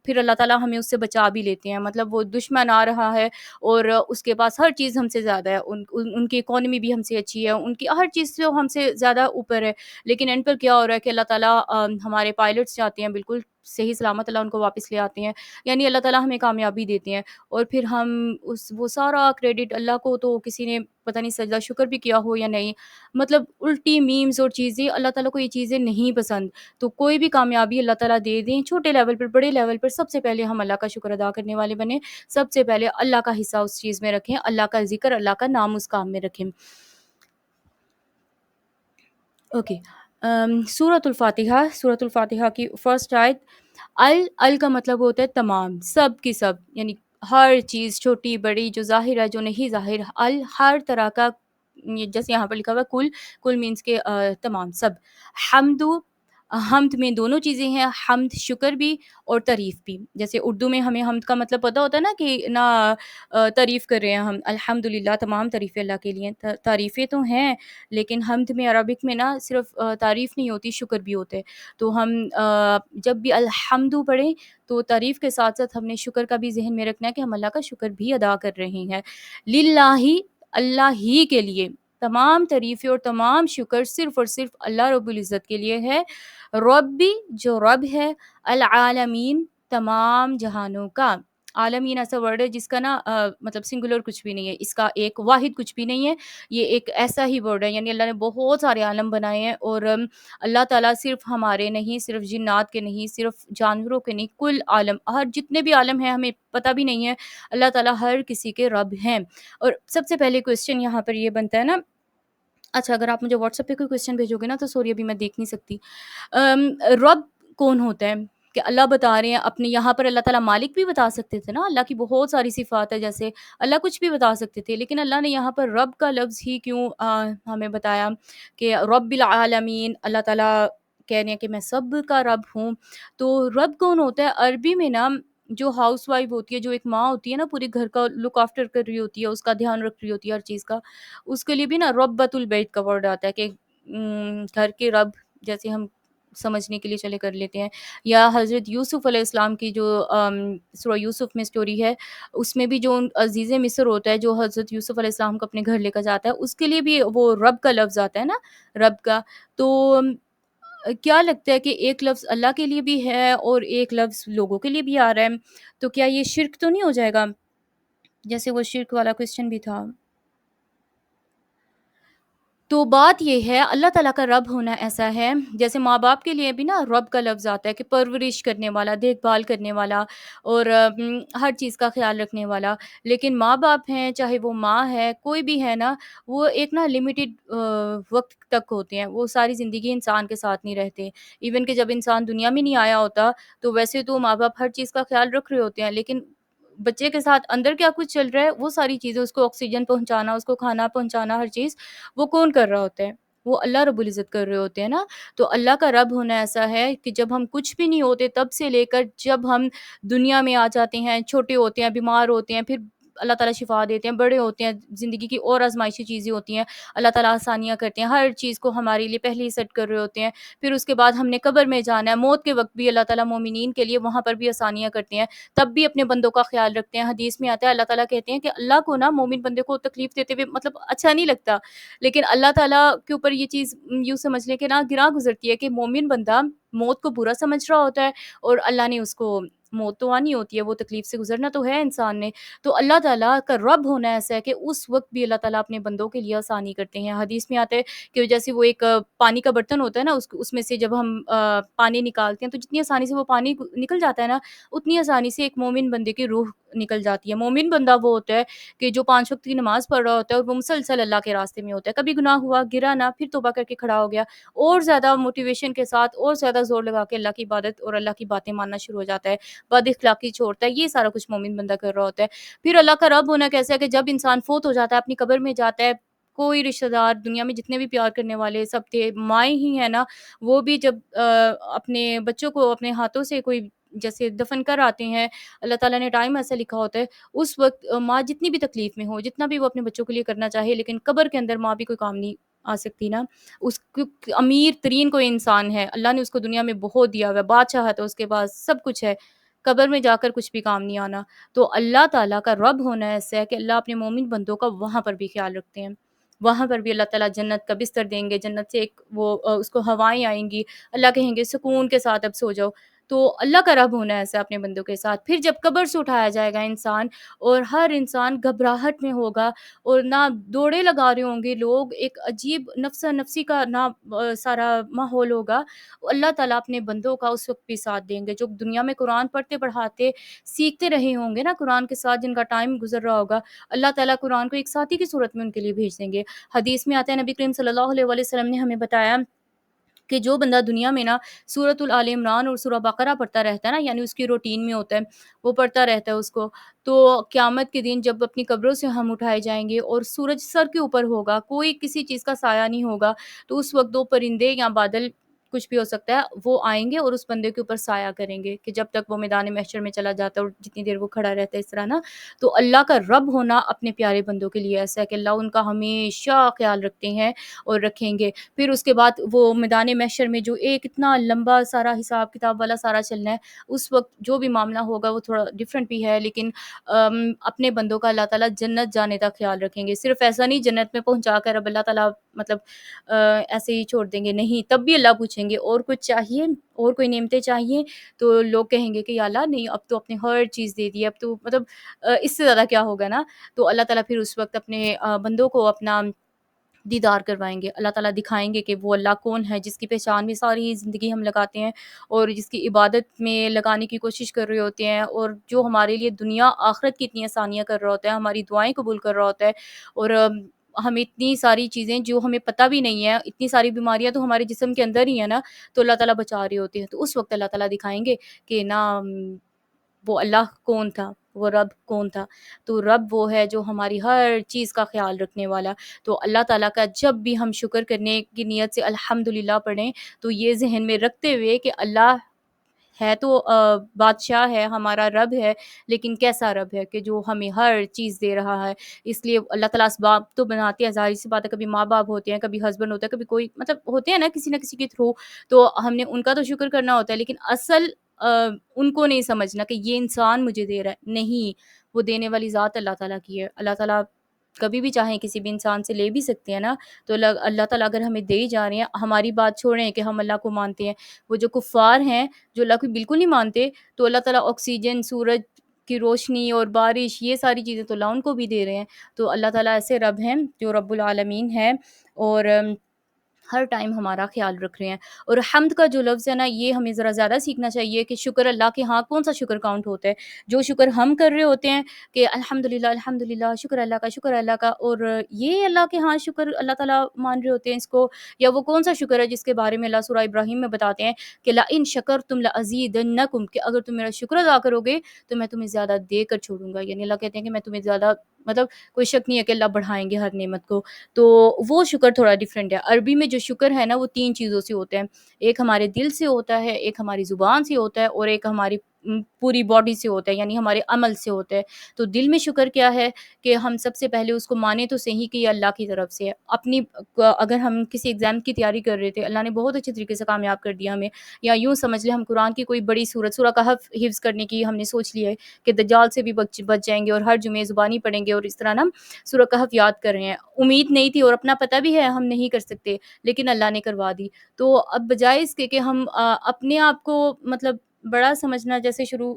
پھر اللہ تعالیٰ ہمیں اس سے بچا بھی لیتے ہیں. مطلب وہ دشمن آ رہا ہے اور اس کے پاس ہر چیز ہم سے زیادہ ہے، ان کی اکانومی بھی ہم سے اچھی ہے، ان کی ہر چیز سے ہم سے زیادہ اوپر ہے. لیکن ان پر کیا ہو رہا ہے کہ اللہ تعالیٰ ہمارے پائلٹس جاتے ہیں بالکل صحیح سلامت، اللہ ان کو واپس لے آتے ہیں. یعنی اللہ تعالیٰ ہمیں کامیابی دیتے ہیں، اور پھر ہم وہ سارا کریڈٹ اللہ کو، تو کسی نے پتہ نہیں سجدہ شکر بھی کیا ہو یا نہیں. مطلب الٹی میمز اور چیزیں، اللہ تعالیٰ کو یہ چیزیں نہیں پسند. تو کوئی بھی کامیابی اللہ تعالیٰ دے دیں، چھوٹے لیول پر، بڑے لیول پر، سب سے پہلے ہم اللہ کا شکر ادا کرنے والے بنیں. سب سے پہلے اللہ کا حصہ اس چیز میں رکھیں، اللہ کا ذکر، اللہ کا نام اس کام میں رکھیں. اوکے، سورۃ الفاتحہ. سورۃ الفاتحہ کی فرسٹ آیت. ال کا مطلب ہوتا ہے تمام، سب کی سب، یعنی ہر چیز، چھوٹی بڑی، جو ظاہر ہے جو نہیں ظاہر. ہر طرح کا، جیسے یہاں پر لکھا ہوا ہے کل. کل مینس کے تمام، سب. حمد، حمد میں دونوں چیزیں ہیں، حمد شکر بھی اور تعریف بھی. جیسے اردو میں ہمیں حمد کا مطلب پتہ ہوتا ہے نا، کہ نہ تعریف کر رہے ہیں ہم. الحمدللہ، تمام تعریفیں اللہ کے لیے. تعریفیں تو ہیں، لیکن حمد میں، عربک میں نا صرف تعریف نہیں ہوتی، شکر بھی ہوتے. تو ہم جب بھی الحمد پڑھیں تو تعریف کے ساتھ ساتھ ہم نے شکر کا بھی ذہن میں رکھنا ہے کہ ہم اللہ کا شکر بھی ادا کر رہے ہیں. للہ، اللہ ہی کے لیے تمام تعریفیں اور تمام شکر صرف اور صرف اللہ رب العزت کے لیے ہے. ربی جو رب ہے، العالمین تمام جہانوں کا. عالمین ایسا ورڈ ہے جس کا نا مطلب سنگولر کچھ بھی نہیں ہے، اس کا ایک واحد کچھ بھی نہیں ہے. یہ ایک ایسا ہی ورڈ ہے، یعنی اللہ نے بہت سارے عالم بنائے ہیں، اور اللہ تعالیٰ صرف ہمارے نہیں، صرف جنات کے نہیں، صرف جانوروں کے نہیں، کل عالم، ہر جتنے بھی عالم ہیں ہمیں پتہ بھی نہیں ہے، اللہ تعالیٰ ہر کسی کے رب ہیں. اور سب سے پہلے کویسچن یہاں پر یہ بنتا ہے نا. اچھا، اگر آپ مجھے واٹس ایپ پہ کوئی کویسچن بھیجو گے نا تو سوری ابھی میں دیکھ نہیں سکتی. رب کون ہوتا ہے؟ کہ اللہ بتا رہے ہیں اپنے یہاں پر. اللہ تعالیٰ مالک بھی بتا سکتے تھے نا، اللہ کی بہت ساری صفات ہے، جیسے اللہ کچھ بھی بتا سکتے تھے، لیکن اللہ نے یہاں پر رب کا لفظ ہی کیوں ہمیں بتایا کہ رب العالمین. اللہ تعالیٰ کہہ رہے ہیں کہ میں سب کا رب ہوں. تو رب کون ہوتا ہے؟ عربی میں نا جو ہاؤس وائف ہوتی ہے، جو ایک ماں ہوتی ہے نا، پورے گھر کا لک آفٹر کر رہی ہوتی ہے، اس کا دھیان رکھ رہی ہوتی ہے ہر چیز کا، اس کے لیے بھی نا ربۃ البیت کا ورڈ آتا ہے، کہ گھر کے رب، جیسے ہم سمجھنے کے لیے چلے کر لیتے ہیں. یا حضرت یوسف علیہ السلام کی جو سورہ یوسف میں سٹوری ہے، اس میں بھی جو عزیز مصر ہوتا ہے، جو حضرت یوسف علیہ السلام کو اپنے گھر لے کر جاتا ہے، اس کے لیے بھی وہ رب کا لفظ آتا ہے نا، رب کا. تو کیا لگتا ہے کہ ایک لفظ اللہ کے لیے بھی ہے اور ایک لفظ لوگوں کے لیے بھی آ رہا ہے، تو کیا یہ شرک تو نہیں ہو جائے گا؟ جیسے وہ شرک والا کویسچن بھی تھا۔ تو بات یہ ہے، اللہ تعالیٰ کا رب ہونا ایسا ہے، جیسے ماں باپ کے لیے بھی نا رب کا لفظ آتا ہے کہ پرورش کرنے والا، دیکھ بھال کرنے والا، اور ہر چیز کا خیال رکھنے والا۔ لیکن ماں باپ ہیں، چاہے وہ ماں ہے، کوئی بھی ہے نا، وہ ایک نا لمیٹڈ وقت تک ہوتے ہیں، وہ ساری زندگی انسان کے ساتھ نہیں رہتے۔ ایون کہ جب انسان دنیا میں نہیں آیا ہوتا، تو ویسے تو ماں باپ ہر چیز کا خیال رکھ رہے ہوتے ہیں، لیکن بچے کے ساتھ اندر کیا کچھ چل رہا ہے، وہ ساری چیزیں، اس کو آکسیجن پہنچانا، اس کو کھانا پہنچانا، ہر چیز وہ کون کر رہا ہوتا ہے؟ وہ اللہ رب العزت کر رہے ہوتے ہیں نا۔ تو اللہ کا رب ہونا ایسا ہے کہ جب ہم کچھ بھی نہیں ہوتے تب سے لے کر جب ہم دنیا میں آ جاتے ہیں، چھوٹے ہوتے ہیں، بیمار ہوتے ہیں، پھر اللہ تعالیٰ شفا دیتے ہیں، بڑے ہوتے ہیں، زندگی کی اور آزمائشی چیزیں ہوتی ہیں، اللہ تعالیٰ آسانیاں کرتے ہیں، ہر چیز کو ہمارے لیے پہلے ہی سیٹ کر رہے ہوتے ہیں۔ پھر اس کے بعد ہم نے قبر میں جانا ہے، موت کے وقت بھی اللہ تعالیٰ مومنین کے لیے وہاں پر بھی آسانیاں کرتے ہیں، تب بھی اپنے بندوں کا خیال رکھتے ہیں۔ حدیث میں آتا ہے، اللہ تعالیٰ کہتے ہیں کہ اللہ کو نا مومن بندے کو تکلیف دیتے ہوئے مطلب اچھا نہیں لگتا، لیکن اللہ تعالیٰ کے اوپر یہ چیز یوں سمجھ لیں کہ نا گراں گزرتی ہے کہ مومن بندہ موت کو برا سمجھ رہا ہوتا ہے، اور اللہ نے اس کو موت تو آنی ہوتی ہے، وہ تکلیف سے گزرنا تو ہے انسان نے۔ تو اللہ تعالیٰ کا رب ہونا ایسا ہے کہ اس وقت بھی اللہ تعالیٰ اپنے بندوں کے لیے آسانی کرتے ہیں۔ حدیث میں آتا ہے کہ جیسے وہ ایک پانی کا برتن ہوتا ہے نا، اس میں سے جب ہم پانی نکالتے ہیں تو جتنی آسانی سے وہ پانی نکل جاتا ہے نا، اتنی آسانی سے ایک مومن بندے کی روح نکل جاتی ہے۔ مومن بندہ وہ ہوتا ہے کہ جو 5 وقت کی نماز پڑھ رہا ہوتا ہے، اور وہ مسلسل اللہ کے راستے میں ہوتا ہے، کبھی گناہ ہوا، گرا نہ، پھر توبہ کر کے کھڑا ہو گیا، اور زیادہ موٹیویشن کے ساتھ اور زیادہ زور لگا کے اللہ کی عبادت اور اللہ کی باتیں ماننا شروع ہو جاتا ہے، بد اخلاقی چھوڑتا ہے، یہ سارا کچھ مومن بندہ کر رہا ہوتا ہے۔ پھر اللہ کا رب ہونا کیسا ہے کہ جب انسان فوت ہو جاتا ہے، اپنی قبر میں جاتا ہے، کوئی رشتہ دار دنیا میں جتنے بھی پیار کرنے والے سب تھے، مائیں ہی ہیں نا، وہ بھی جب اپنے بچوں کو اپنے ہاتھوں سے کوئی جیسے دفن کر آتے ہیں، اللہ تعالیٰ نے ٹائم ایسا لکھا ہوتا ہے، اس وقت ماں جتنی بھی تکلیف میں ہو، جتنا بھی وہ اپنے بچوں کے لیے کرنا چاہے، لیکن قبر کے اندر ماں بھی کوئی کام نہیں آ سکتی نا۔ اس کو امیر ترین کوئی انسان ہے، اللہ نے اس کو دنیا میں بہت دیا ہوا ہے، بادشاہت ہے اس کے پاس، سب کچھ ہے، قبر میں جا کر کچھ بھی کام نہیں آنا۔ تو اللہ تعالیٰ کا رب ہونا ایسا ہے کہ اللہ اپنے مومن بندوں کا وہاں پر بھی خیال رکھتے ہیں، وہاں پر بھی اللہ تعالیٰ جنت کا بستر دیں گے، جنت سے ایک وہ اس کو ہوائیں آئیں گی، اللہ کہیں گے سکون کے ساتھ اب سو جاؤ۔ تو اللہ کا رب ہونا ایسا اپنے بندوں کے ساتھ۔ پھر جب قبر سے اٹھایا جائے گا انسان، اور ہر انسان گھبراہٹ میں ہوگا، اور نہ دوڑے لگا رہے ہوں گے لوگ، ایک عجیب نفسا نفسی کا نہ سارا ماحول ہوگا، اللہ تعالیٰ اپنے بندوں کا اس وقت بھی ساتھ دیں گے، جو دنیا میں قرآن پڑھتے پڑھاتے سیکھتے رہے ہوں گے نا قرآن کے ساتھ، جن کا ٹائم گزر رہا ہوگا، اللہ تعالیٰ قرآن کو ایک ساتھی کی صورت میں ان کے لیے بھیج دیں گے۔ حدیث میں آتا ہے، نبی کریم صلی اللہ علیہ وآلہ وسلم نے ہمیں بتایا کہ جو بندہ دنیا میں نا سورۃ الآل عمران اور سورہ بقرہ پڑھتا رہتا ہے نا، یعنی اس کی روٹین میں ہوتا ہے، وہ پڑھتا رہتا ہے اس کو، تو قیامت کے دن جب اپنی قبروں سے ہم اٹھائے جائیں گے اور سورج سر کے اوپر ہوگا، کوئی کسی چیز کا سایہ نہیں ہوگا، تو اس وقت 2 پرندے یا بادل کچھ بھی ہو سکتا ہے، وہ آئیں گے اور اس بندے کے اوپر سایہ کریں گے، کہ جب تک وہ میدان محشر میں چلا جاتا ہے اور جتنی دیر وہ کھڑا رہتا ہے، اس طرح نا۔ تو اللہ کا رب ہونا اپنے پیارے بندوں کے لیے ایسا ہے کہ اللہ ان کا ہمیشہ خیال رکھتے ہیں اور رکھیں گے۔ پھر اس کے بعد وہ میدان محشر میں جو ایک اتنا لمبا سارا حساب کتاب والا سارا چلنا ہے، اس وقت جو بھی معاملہ ہوگا وہ تھوڑا ڈفرینٹ بھی ہے، لیکن اپنے بندوں کا اللہ تعالیٰ جنت جانے تک خیال رکھیں گے۔ صرف ایسا نہیں جنت میں پہنچا کر اب اللہ تعالیٰ مطلب ایسے ہی چھوڑ دیں گے، نہیں، تب بھی اللہ پوچھیں گے اور کچھ چاہیے، اور کوئی نعمتیں چاہیے، تو لوگ کہیں گے کہ یا اللہ نہیں، اب تو اپنے ہر چیز دے دی، اب تو مطلب اس سے زیادہ کیا ہوگا نا۔ تو اللہ تعالیٰ پھر اس وقت اپنے بندوں کو اپنا دیدار کروائیں گے، اللہ تعالیٰ دکھائیں گے کہ وہ اللہ کون ہے، جس کی پہچان میں ساری زندگی ہم لگاتے ہیں، اور جس کی عبادت میں لگانے کی کوشش کر رہے ہوتے ہیں، اور جو ہمارے لیے دنیا آخرت کی اتنی آسانیاں کر رہا ہوتا ہے، ہماری دعائیں قبول کر رہا ہوتا ہے، اور ہمیں اتنی ساری چیزیں جو ہمیں پتہ بھی نہیں ہے، اتنی ساری بیماریاں تو ہمارے جسم کے اندر ہی ہیں نا، تو اللہ تعالیٰ بچا رہے ہوتے ہیں، تو اس وقت اللہ تعالیٰ دکھائیں گے کہ نا وہ اللہ کون تھا، وہ رب کون تھا۔ تو رب وہ ہے جو ہماری ہر چیز کا خیال رکھنے والا۔ تو اللہ تعالیٰ کا جب بھی ہم شکر کرنے کی نیت سے الحمدللہ پڑھیں، تو یہ ذہن میں رکھتے ہوئے کہ اللہ ہے تو بادشاہ ہے، ہمارا رب ہے، لیکن کیسا رب ہے کہ جو ہمیں ہر چیز دے رہا ہے۔ اس لیے اللہ تعالیٰ اسباب تو بناتے ہیں، ظاہر سی بات ہے، کبھی ماں باپ ہوتے ہیں، کبھی ہسبینڈ ہوتا ہے، کبھی کوئی مطلب ہوتے ہیں نا کسی کے تھرو، تو ہم نے ان کا تو شکر کرنا ہوتا ہے، لیکن اصل ان کو نہیں سمجھنا کہ یہ انسان مجھے دے رہا ہے، نہیں، وہ دینے والی ذات اللہ تعالیٰ کی ہے۔ اللہ تعالیٰ کبھی بھی چاہیں کسی بھی انسان سے لے بھی سکتے ہیں نا. تو اللہ تعالیٰ اگر ہمیں دے ہی جا رہے ہیں, ہماری بات چھوڑیں کہ ہم اللہ کو مانتے ہیں, وہ جو کفار ہیں جو اللہ کو بالکل نہیں مانتے, تو اللہ تعالیٰ آکسیجن, سورج کی روشنی اور بارش, یہ ساری چیزیں تو اللہ ان کو بھی دے رہے ہیں. تو اللہ تعالیٰ ایسے رب ہیں جو رب العالمین ہے, اور ہر ٹائم ہمارا خیال رکھ رہے ہیں. اور حمد کا جو لفظ ہے نا, یہ ہمیں ذرا زیادہ سیکھنا چاہیے کہ شکر اللہ کے ہاں کون سا شکر کاؤنٹ ہوتا ہے. جو شکر ہم کر رہے ہوتے ہیں کہ الحمدللہ شکر اللہ کا, شکر اللہ کا, اور یہ اللہ کے ہاں شکر اللہ تعالیٰ مان رہے ہوتے ہیں اس کو. یا وہ کون سا شکر ہے جس کے بارے میں اللہ سورہ ابراہیم میں بتاتے ہیں کہ لئن شکرتم لازیدنکم, کہ اگر تم میرا شکر ادا کرو گے تو میں تمہیں زیادہ دے کر چھوڑوں گا. یعنی اللہ کہتے ہیں کہ میں تمہیں زیادہ, مطلب کوئی شک نہیں ہے کہ اللہ بڑھائیں گے ہر نعمت کو. تو وہ شکر تھوڑا ڈیفرنٹ ہے. عربی میں جو شکر ہے نا وہ 3 چیزوں سے ہوتا ہے. ایک ہمارے دل سے ہوتا ہے, ایک ہماری زبان سے ہوتا ہے, اور ایک ہماری پوری باڈی سے ہوتا ہے, یعنی ہمارے عمل سے ہوتا ہے. تو دل میں شکر کیا ہے کہ ہم سب سے پہلے اس کو مانیں تو صحیح کہ یہ اللہ کی طرف سے ہے. اپنی اگر ہم کسی ایگزام کی تیاری کر رہے تھے, اللہ نے بہت اچھے طریقے سے کامیاب کر دیا ہمیں, یا یوں سمجھ لیں ہم قرآن کی کوئی بڑی سورہ کہف حفظ کرنے کی ہم نے سوچ لیا ہے کہ دجال سے بھی بچ جائیں گے, اور ہر جمعے زبانی پڑھیں گے, اور اس طرح نا سورہ کہف یاد کر رہے ہیں. امید نہیں تھی اور اپنا پتہ بھی ہے ہم نہیں کر سکتے, لیکن اللہ نے کروا دی. تو اب بجائے اس کے کہ ہم اپنے آپ کو مطلب بڑا سمجھنا جیسے شروع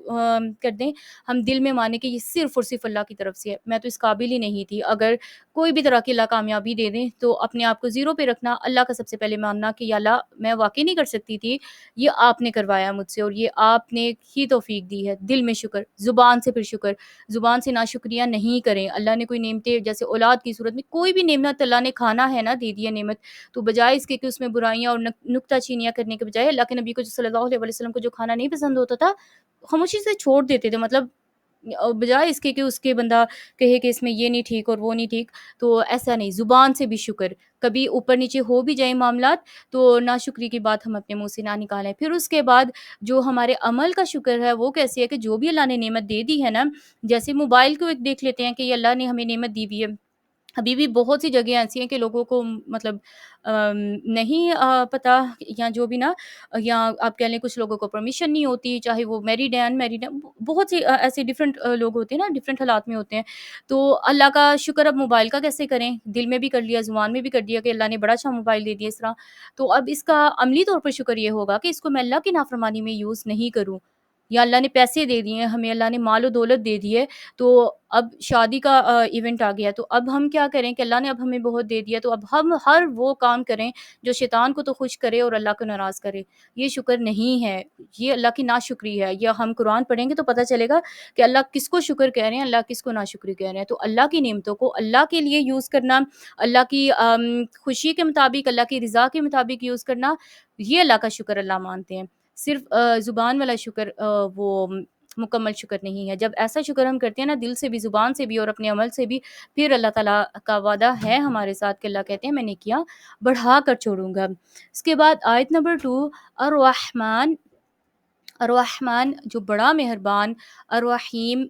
کر دیں, ہم دل میں مانیں کہ یہ صرف اور صرف اللہ کی طرف سے ہے, میں تو اس قابل ہی نہیں تھی. اگر کوئی بھی طرح کی اللہ کامیابی دے دیں تو اپنے آپ کو زیرو پہ رکھنا, اللہ کا سب سے پہلے ماننا کہ یا اللہ میں واقعی نہیں کر سکتی تھی, یہ آپ نے کروایا مجھ سے, اور یہ آپ نے ہی توفیق دی ہے. دل میں شکر, زبان سے پھر شکر, زبان سے ناشکریہ نہیں کریں. اللہ نے کوئی نعمتیں جیسے اولاد کی صورت میں کوئی بھی نعمت اللہ نے کھانا ہے نا, دے دیا نعمت, تو بجائے اس کے کہ اس میں برائیاں اور نکتہ چینیاں کرنے کے بجائے اللہ کے نبی کو صلی اللہ علیہ وسلم کو جو کھانا نہیں پسند ہوتا تھا خاموشی سے چھوڑ دیتے تھے. مطلب بجائے اس کے کہ اس کے بندہ کہے کہ اس میں یہ نہیں ٹھیک اور وہ نہیں ٹھیک, تو ایسا نہیں. زبان سے بھی شکر, کبھی اوپر نیچے ہو بھی جائیں معاملات تو ناشکری کی بات ہم اپنے منہ سے نہ نکالیں. پھر اس کے بعد جو ہمارے عمل کا شکر ہے وہ کیسے ہے کہ جو بھی اللہ نے نعمت دے دی ہے نا, جیسے موبائل کو ایک دیکھ لیتے ہیں کہ یہ اللہ نے ہمیں نعمت دی ہوئی ہے. ابھی بھی بہت سی جگہیں ایسی ہیں کہ لوگوں کو مطلب نہیں پتہ, یا جو بھی نا, یا آپ کہہ لیں کچھ لوگوں کو پرمیشن نہیں ہوتی, چاہے وہ میریڈ ہیں انمیریڈ ہیں, بہت سی ایسے ڈفرینٹ لوگ ہوتے ہیں نا, ڈفرینٹ حالات میں ہوتے ہیں. تو اللہ کا شکر اب موبائل کا کیسے کریں, دل میں بھی کر لیا, زبان میں بھی کر دیا کہ اللہ نے بڑا اچھا موبائل دے دیا اس طرح. تو اب اس کا عملی طور پر شکر یہ ہوگا کہ اس کو میں اللہ کی نافرمانی میں یوز نہیں کروں. یا اللہ نے پیسے دے دیے ہیں ہمیں, اللہ نے مال و دولت دے دی ہے, تو اب شادی کا ایونٹ آ گیا, تو اب ہم کیا کریں کہ اللہ نے اب ہمیں بہت دے دیا, تو اب ہم ہر وہ کام کریں جو شیطان کو تو خوش کرے اور اللہ کو ناراض کرے. یہ شکر نہیں ہے, یہ اللہ کی ناشکری ہے. یا ہم قرآن پڑھیں گے تو پتہ چلے گا کہ اللہ کس کو شکر کہہ رہے ہیں, اللہ کس کو ناشکری کہہ رہے ہیں. تو اللہ کی نعمتوں کو اللہ کے لیے یوز کرنا, اللہ کی خوشی کے مطابق, اللہ کی رضا کے مطابق یوز کرنا, یہ اللہ کا شکر اللہ مانتے ہیں. صرف زبان والا شکر وہ مکمل شکر نہیں ہے. جب ایسا شکر ہم کرتے ہیں نا دل سے بھی, زبان سے بھی اور اپنے عمل سے بھی, پھر اللہ تعالیٰ کا وعدہ ہے ہمارے ساتھ کہ اللہ کہتے ہیں میں نے کیا بڑھا کر چھوڑوں گا. اس کے بعد آیت نمبر 2, الرحمن, الرحمن جو بڑا مہربان, الرحیم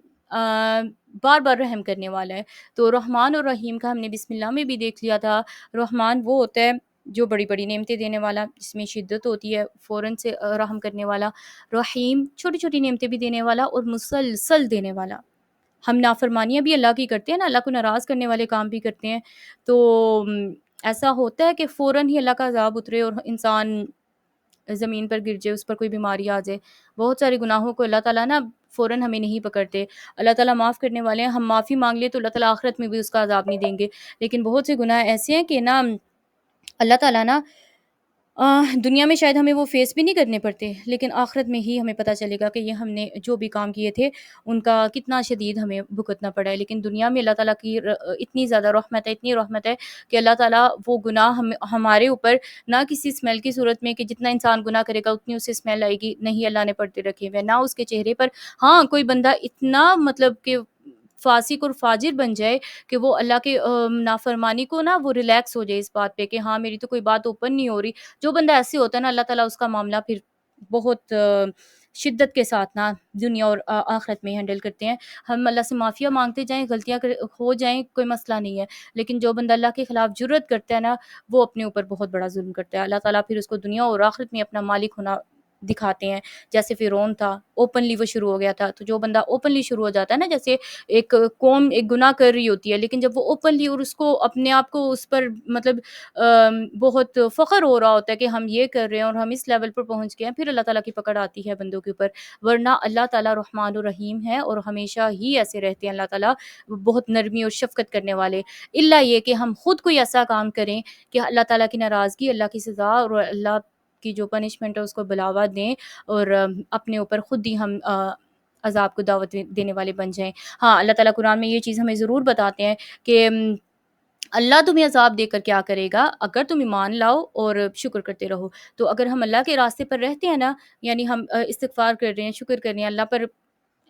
بار بار رحم کرنے والا ہے. تو رحمان اور رحیم کا ہم نے بسم اللہ میں بھی دیکھ لیا تھا. رحمان وہ ہوتا ہے جو بڑی بڑی نعمتیں دینے والا, جس میں شدت ہوتی ہے, فوراً سے رحم کرنے والا. رحیم چھوٹی چھوٹی نعمتیں بھی دینے والا اور مسلسل دینے والا. ہم نافرمانیاں بھی اللہ کی کرتے ہیں نا, اللہ کو ناراض کرنے والے کام بھی کرتے ہیں, تو ایسا ہوتا ہے کہ فوراً ہی اللہ کا عذاب اترے اور انسان زمین پر گر جائے, اس پر کوئی بیماری آ جائے. بہت سارے گناہوں کو اللہ تعالیٰ نا فوراً ہمیں نہیں پکڑتے. اللہ تعالیٰ معاف کرنے والے ہیں, ہم معافی مانگ لیں تو اللہ تعالیٰ آخرت میں بھی اس کا عذاب نہیں دیں گے. لیکن بہت سے گناہ ایسے ہیں کہ نا اللہ تعالیٰ نا دنیا میں شاید ہمیں وہ فیس بھی نہیں کرنے پڑتے, لیکن آخرت میں ہی ہمیں پتہ چلے گا کہ یہ ہم نے جو بھی کام کیے تھے ان کا کتنا شدید ہمیں بھگتنا پڑا ہے. لیکن دنیا میں اللہ تعالیٰ کی اتنی زیادہ رحمت ہے, اتنی رحمت ہے کہ اللہ تعالیٰ وہ گناہ ہمارے اوپر نہ کسی اسمیل کی صورت میں کہ جتنا انسان گناہ کرے گا اتنی اسے اسمیل آئے گی, نہیں اللہ نے پردے رکھے ہوئے, نہ اس کے چہرے پر. ہاں کوئی بندہ اتنا مطلب کہ فاسق اور فاجر بن جائے کہ وہ اللہ کے نافرمانی کو نا وہ ریلیکس ہو جائے اس بات پہ کہ ہاں میری تو کوئی بات اوپن نہیں ہو رہی. جو بندہ ایسے ہوتا ہے نا اللہ تعالیٰ اس کا معاملہ پھر بہت شدت کے ساتھ نا دنیا اور آخرت میں ہینڈل کرتے ہیں. ہم اللہ سے معافیاں مانگتے جائیں, غلطیاں ہو جائیں, کوئی مسئلہ نہیں ہے, لیکن جو بندہ اللہ کے خلاف جرأت کرتا ہے نا وہ اپنے اوپر بہت بڑا ظلم کرتا ہے. اللہ تعالیٰ پھر اس کو دنیا اور آخرت میں اپنا مالک ہونا دکھاتے ہیں. جیسے فرعون تھا، اوپنلی وہ شروع ہو گیا تھا. تو جو بندہ اوپنلی شروع ہو جاتا ہے نا، جیسے ایک قوم ایک گناہ کر رہی ہوتی ہے، لیکن جب وہ اوپنلی اور اس کو اپنے آپ کو اس پر مطلب بہت فخر ہو رہا ہوتا ہے کہ ہم یہ کر رہے ہیں اور ہم اس لیول پر پہنچ گئے ہیں، پھر اللہ تعالیٰ کی پکڑ آتی ہے بندوں کے اوپر. ورنہ اللہ تعالیٰ رحمان الرحیم ہے اور ہمیشہ ہی ایسے رہتے ہیں. اللہ تعالیٰ بہت نرمی اور شفقت کرنے والے. الا یہ کہ ہم خود کوئی ایسا کام کریں کہ اللہ تعالیٰ کی ناراضگی، اللہ کی سزا اور اللہ کی جو پنشمنٹ ہے اس کو بلاوا دیں، اور اپنے اوپر خود ہی ہم عذاب کو دعوت دینے والے بن جائیں. ہاں، اللہ تعالیٰ قرآن میں یہ چیز ہمیں ضرور بتاتے ہیں کہ اللہ تمہیں عذاب دے کر کیا کرے گا اگر تم ایمان لاؤ اور شکر کرتے رہو. تو اگر ہم اللہ کے راستے پر رہتے ہیں نا، یعنی ہم استغفار کر رہے ہیں، شکر کر رہے ہیں اللہ پر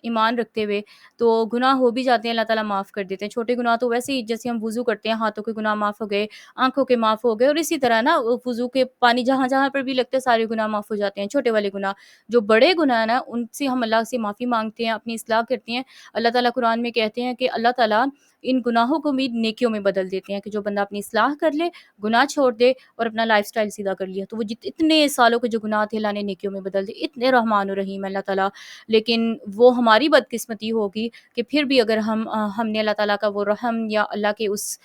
ایمان رکھتے ہوئے، تو گناہ ہو بھی جاتے ہیں اللہ تعالیٰ معاف کر دیتے ہیں. چھوٹے گناہ تو ویسے ہی جیسے ہم وضو کرتے ہیں، ہاتھوں کے گناہ معاف ہو گئے، آنکھوں کے معاف ہو گئے، اور اسی طرح نا وضو کے پانی جہاں جہاں پر بھی لگتے ہیں سارے گناہ معاف ہو جاتے ہیں. چھوٹے والے گناہ، جو بڑے گناہ نا ان سے ہم اللہ سے معافی مانگتے ہیں، اپنی اصلاح کرتے ہیں. اللہ تعالیٰ قرآن میں کہتے ہیں کہ اللہ تعالیٰ ان گناہوں کو بھی نیکیوں میں بدل دیتے ہیں، کہ جو بندہ اپنی اصلاح کر لے، گناہ چھوڑ دے اور اپنا لائف سٹائل سیدھا کر لیا، تو وہ اتنے سالوں کے جو گناہ تھے اللہ نے نیکیوں میں بدل دے. اتنے رحمان الرحیم اللہ تعالیٰ. لیکن وہ ہماری بدقسمتی ہوگی کہ پھر بھی اگر ہم نے اللہ تعالیٰ کا وہ رحم یا اللہ کے اس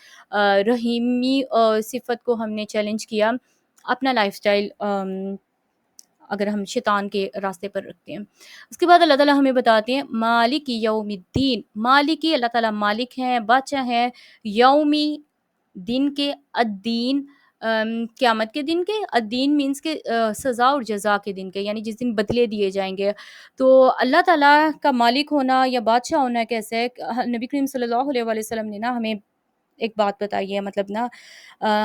رحیمی صفت کو ہم نے چیلنج کیا، اپنا لائف سٹائل اگر ہم شیطان کے راستے پر رکھتے ہیں. اس کے بعد اللہ تعالیٰ ہمیں بتاتے ہیں مالک یوم الدین. مالکی، اللہ تعالیٰ مالک ہیں، بادشاہ ہیں. یومی، دن کے. الدین، قیامت کے دن کے. الدین مینس کہ سزا اور جزا کے دن کے، یعنی جس دن بدلے دیے جائیں گے. تو اللہ تعالیٰ کا مالک ہونا یا بادشاہ ہونا کیسے ہے؟ نبی کریم صلی اللہ علیہ وآلہ وسلم نے نا ہمیں ایک بات بتائی ہے، مطلب نا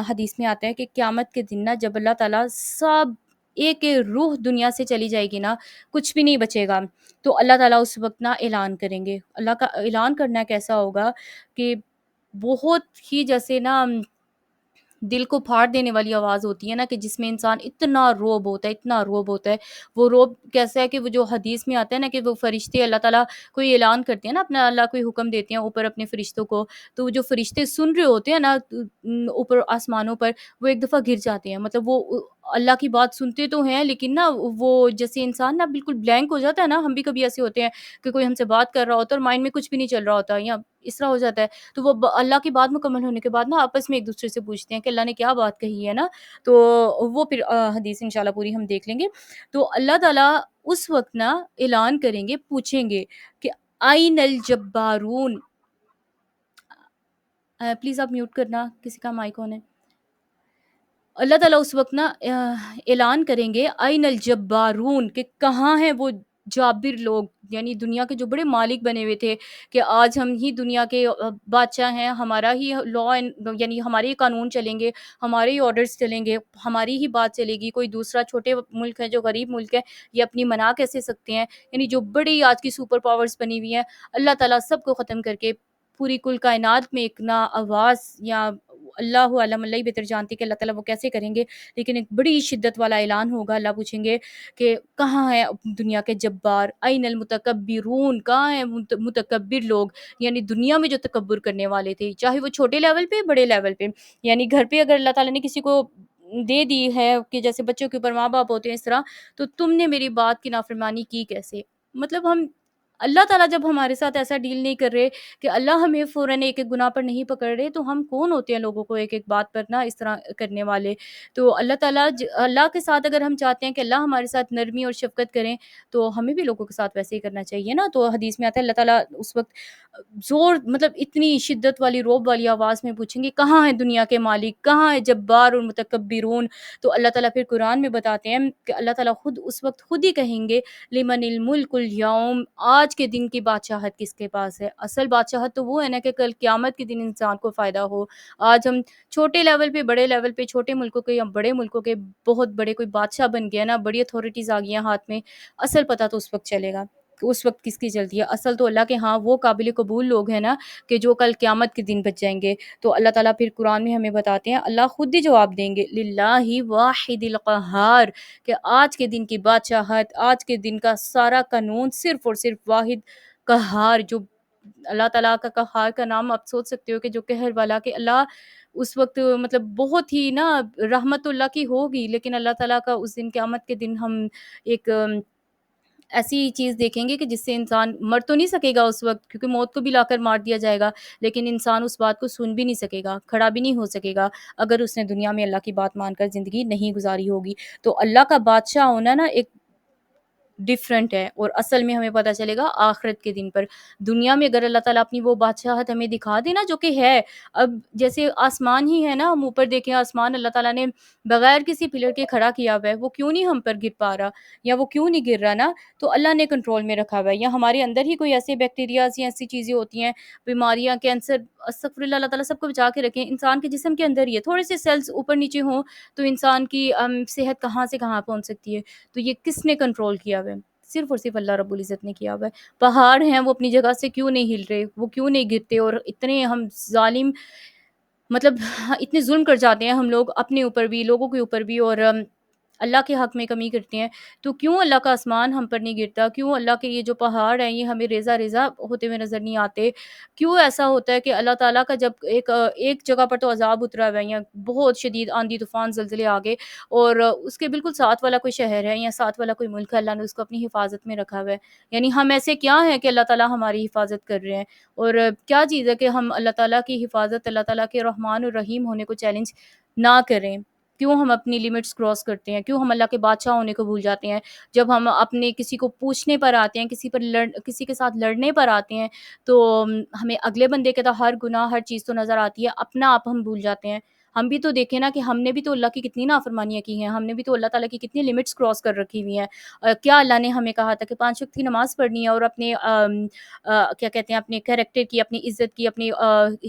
حدیث میں آتا ہے کہ قیامت کے دن نا جب اللہ تعالیٰ سب ایک روح دنیا سے چلی جائے گی نا، کچھ بھی نہیں بچے گا، تو اللہ تعالیٰ اس وقت نا اعلان کریں گے. اللہ کا اعلان کرنا کیسا ہوگا کہ بہت ہی جیسے نا دل کو پھاڑ دینے والی آواز ہوتی ہے نا، کہ جس میں انسان اتنا روب ہوتا ہے، اتنا روب ہوتا ہے. وہ روب کیسا ہے کہ وہ جو حدیث میں آتا ہے نا کہ وہ فرشتے اللہ تعالیٰ کوئی اعلان کرتے ہیں نا اپنا، اللہ کوئی حکم دیتے ہیں اوپر اپنے فرشتوں کو، تو وہ جو فرشتے سن رہے ہوتے ہیں نا اوپر آسمانوں پر، وہ ایک دفعہ گر جاتے ہیں. مطلب وہ اللہ کی بات سنتے تو ہیں لیکن نا وہ جیسے انسان نا بالکل بلینک ہو جاتا ہے نا. ہم بھی کبھی ایسے ہوتے ہیں کہ کوئی ہم سے بات کر رہا ہوتا ہے اور مائنڈ میں کچھ بھی نہیں چل رہا ہوتا یا اس طرح ہو جاتا ہے. تو وہ اللہ کی بات مکمل ہونے کے بعد نا آپس میں ایک دوسرے سے پوچھتے ہیں کہ اللہ نے کیا بات کہی ہے نا. تو وہ پھر حدیث انشاءاللہ پوری ہم دیکھ لیں گے. تو اللہ تعالیٰ اس وقت نا اعلان کریں گے، پوچھیں گے کہ آئین الجبارون. پلیز آپ میوٹ کرنا، کسی کا مائک آن ہے. اللہ تعالیٰ اس وقت نا اعلان کریں گے آئین الجبارون، کہ کہاں ہیں وہ جابر لوگ، یعنی دنیا کے جو بڑے مالک بنے ہوئے تھے کہ آج ہم ہی دنیا کے بادشاہ ہیں، ہمارا ہی لا یعنی ہمارے ہی قانون چلیں گے، ہمارے ہی آرڈرز چلیں گے، ہماری ہی بات چلے گی. کوئی دوسرا چھوٹے ملک ہے جو غریب ملک ہے یہ اپنی منا کیسے سکتے ہیں؟ یعنی جو بڑی آج کی سپر پاورز بنی ہوئی ہیں، اللہ تعالیٰ سب کو ختم کر کے پوری کل کائنات میں ایک نا آواز، یا اللہ علم، اللہ ہی بہتر جانتی کہ اللہ تعالیٰ وہ کیسے کریں گے، لیکن ایک بڑی شدت والا اعلان ہوگا. اللہ پوچھیں گے کہ کہاں ہے دنیا کے جبار، این المتکبرون، کہاں ہیں متکبر لوگ، یعنی دنیا میں جو تکبر کرنے والے تھے، چاہے وہ چھوٹے لیول پہ بڑے لیول پہ. یعنی گھر پہ اگر اللہ تعالیٰ نے کسی کو دے دی ہے کہ جیسے بچوں کے اوپر ماں باپ ہوتے ہیں اس طرح، تو تم نے میری بات کی نافرمانی کی کیسے. مطلب ہم اللہ تعالیٰ جب ہمارے ساتھ ایسا ڈیل نہیں کر رہے کہ اللہ ہمیں فوراً ایک ایک گناہ پر نہیں پکڑ رہے، تو ہم کون ہوتے ہیں لوگوں کو ایک ایک بات پر نا اس طرح کرنے والے. تو اللہ تعالیٰ اللہ کے ساتھ اگر ہم چاہتے ہیں کہ اللہ ہمارے ساتھ نرمی اور شفقت کریں، تو ہمیں بھی لوگوں کے ساتھ ویسے ہی کرنا چاہیے نا. تو حدیث میں آتا ہے اللہ تعالیٰ اس وقت زور، مطلب اتنی شدت والی روب والی آواز میں پوچھیں گے کہاں ہے دنیا کے مالک، کہاں ہے جبار اور متکبرون. تو اللہ تعالیٰ پھر قرآن میں بتاتے ہیں کہ اللہ تعالیٰ خود اس وقت خود ہی کہیں گے لمن الملک اليوم، آج کے دن کی بادشاہت کس کے پاس ہے. اصل بادشاہت تو وہ ہے نا کہ کل قیامت کے دن انسان کو فائدہ ہو. آج ہم چھوٹے لیول پہ، بڑے لیول پہ، چھوٹے ملکوں کے یا بڑے ملکوں کے بہت بڑے کوئی بادشاہ بن گیا نا، بڑی اتھارٹیز آ گئی ہیں ہاتھ میں، اصل پتہ تو اس وقت چلے گا کہ اس وقت کس کی چلتی ہے. اصل تو اللہ کے ہاں وہ قابل قبول لوگ ہیں نا کہ جو کل قیامت کے دن بچ جائیں گے. تو اللہ تعالیٰ پھر قرآن میں ہمیں بتاتے ہیں اللہ خود ہی جواب دیں گے للہ واحد القہار، کہ آج کے دن کی بادشاہت، آج کے دن کا سارا قانون صرف اور صرف واحد قہار. جو اللہ تعالیٰ کا قہار کا نام آپ سوچ سکتے ہو کہ جو قہر والا، کہ اللہ اس وقت مطلب بہت ہی نا رحمت اللہ کی ہوگی، لیکن اللہ تعالیٰ کا اس دن قیامت کے دن ہم ایک ایسی چیز دیکھیں گے کہ جس سے انسان مر تو نہیں سکے گا اس وقت، کیونکہ موت کو بھی لا کر مار دیا جائے گا، لیکن انسان اس بات کو سن بھی نہیں سکے گا، کھڑا بھی نہیں ہو سکے گا اگر اس نے دنیا میں اللہ کی بات مان کر زندگی نہیں گزاری ہوگی۔ تو اللہ کا بادشاہ ہونا نا ایک ڈفرینٹ ہے، اور اصل میں ہمیں پتہ چلے گا آخرت کے دن پر۔ دنیا میں اگر اللہ تعالیٰ اپنی وہ بادشاہت ہمیں دکھا دے نا جو کہ ہے، اب جیسے آسمان ہی ہے نا، ہم اوپر دیکھیں آسمان اللہ تعالیٰ نے بغیر کسی پلر کے کھڑا کیا ہوا ہے، وہ کیوں نہیں ہم پر گر پا رہا، یا وہ کیوں نہیں گر رہا نا؟ تو اللہ نے کنٹرول میں رکھا ہوا ہے۔ یا ہمارے اندر ہی کوئی ایسے بیکٹیریاز یا ایسی چیزیں ہوتی ہیں، بیماریاں، کینسر، استغفر اللہ، اللہ تعالیٰ سب کو بچا کے رکھیں، انسان کے جسم کے اندر ہی ہے، تھوڑے سے سیلز اوپر نیچے ہوں تو انسان کی صحت کہاں سے کہاں پہنچ سکتی ہے۔ تو یہ کس نے کنٹرول کیا ہوا ہے؟ صرف اور صرف اللہ رب العزت نے کیا ہوا ہے۔ پہاڑ ہیں وہ اپنی جگہ سے کیوں نہیں ہل رہے، وہ کیوں نہیں گرتے، اور اتنے ہم ظالم مطلب اتنے ظلم کر جاتے ہیں ہم لوگ اپنے اوپر بھی، لوگوں کے اوپر بھی، اور اللہ کے حق میں کمی کرتے ہیں۔ تو کیوں اللہ کا آسمان ہم پر نہیں گرتا؟ کیوں اللہ کے یہ جو پہاڑ ہیں یہ ہمیں ریزہ ریزہ ہوتے ہوئے نظر نہیں آتے؟ کیوں ایسا ہوتا ہے کہ اللہ تعالیٰ کا جب ایک جگہ پر تو عذاب اترا ہوا ہے، یا بہت شدید آندھی طوفان زلزلے آگے، اور اس کے بالکل ساتھ والا کوئی شہر ہے یا ساتھ والا کوئی ملک ہے، اللہ نے اس کو اپنی حفاظت میں رکھا ہوا ہے؟ یعنی ہم ایسے کیا ہیں کہ اللہ تعالیٰ ہماری حفاظت کر رہے ہیں؟ اور کیا چیز ہے کہ ہم اللہ تعالیٰ کی حفاظت، اللہ تعالیٰ کے رحمان الرحیم ہونے کو چیلنج نہ کریں؟ کیوں ہم اپنی لمٹس کراس کرتے ہیں؟ کیوں ہم اللہ کے بادشاہ ہونے کو بھول جاتے ہیں؟ جب ہم اپنے کسی کو پوچھنے پر آتے ہیں، کسی کے ساتھ لڑنے پر آتے ہیں، تو ہمیں اگلے بندے کے تو ہر گناہ، ہر چیز تو نظر آتی ہے، اپنا آپ ہم بھول جاتے ہیں۔ ہم بھی تو دیکھیں نا کہ ہم نے بھی تو اللہ کی کتنی نافرمانیاں کی ہیں، ہم نے بھی تو اللہ تعالیٰ کی کتنی لمٹس کراس کر رکھی ہوئی ہیں۔ کیا اللہ نے ہمیں کہا تھا کہ 5 وقت کی نماز پڑھنی ہے، اور اپنے کیا کہتے ہیں، اپنے کریکٹر کی، اپنی عزت کی، اپنی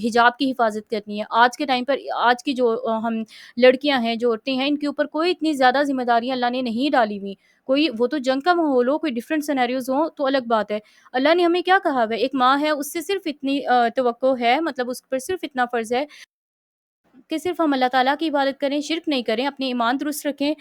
حجاب کی حفاظت کرنی ہے؟ آج کے ٹائم پر آج کی جو ہم لڑکیاں ہیں، جو عورتیں ہیں، ان کے اوپر کوئی اتنی زیادہ ذمہ داریاں اللہ نے نہیں ڈالی ہوئی۔ کوئی وہ تو جنگ کا ماحول ہو، کوئی ڈفرینٹ سینیریوز ہوں تو الگ بات ہے۔ اللہ نے ہمیں کیا کہا ہوا ہے؟ ایک ماں ہے، اس سے صرف اتنی توقع ہے، مطلب اس پر صرف اتنا فرض ہے کہ صرف ہم اللہ تعالیٰ کی عبادت کریں، شرک نہیں کریں، اپنے ایمان درست رکھیں۔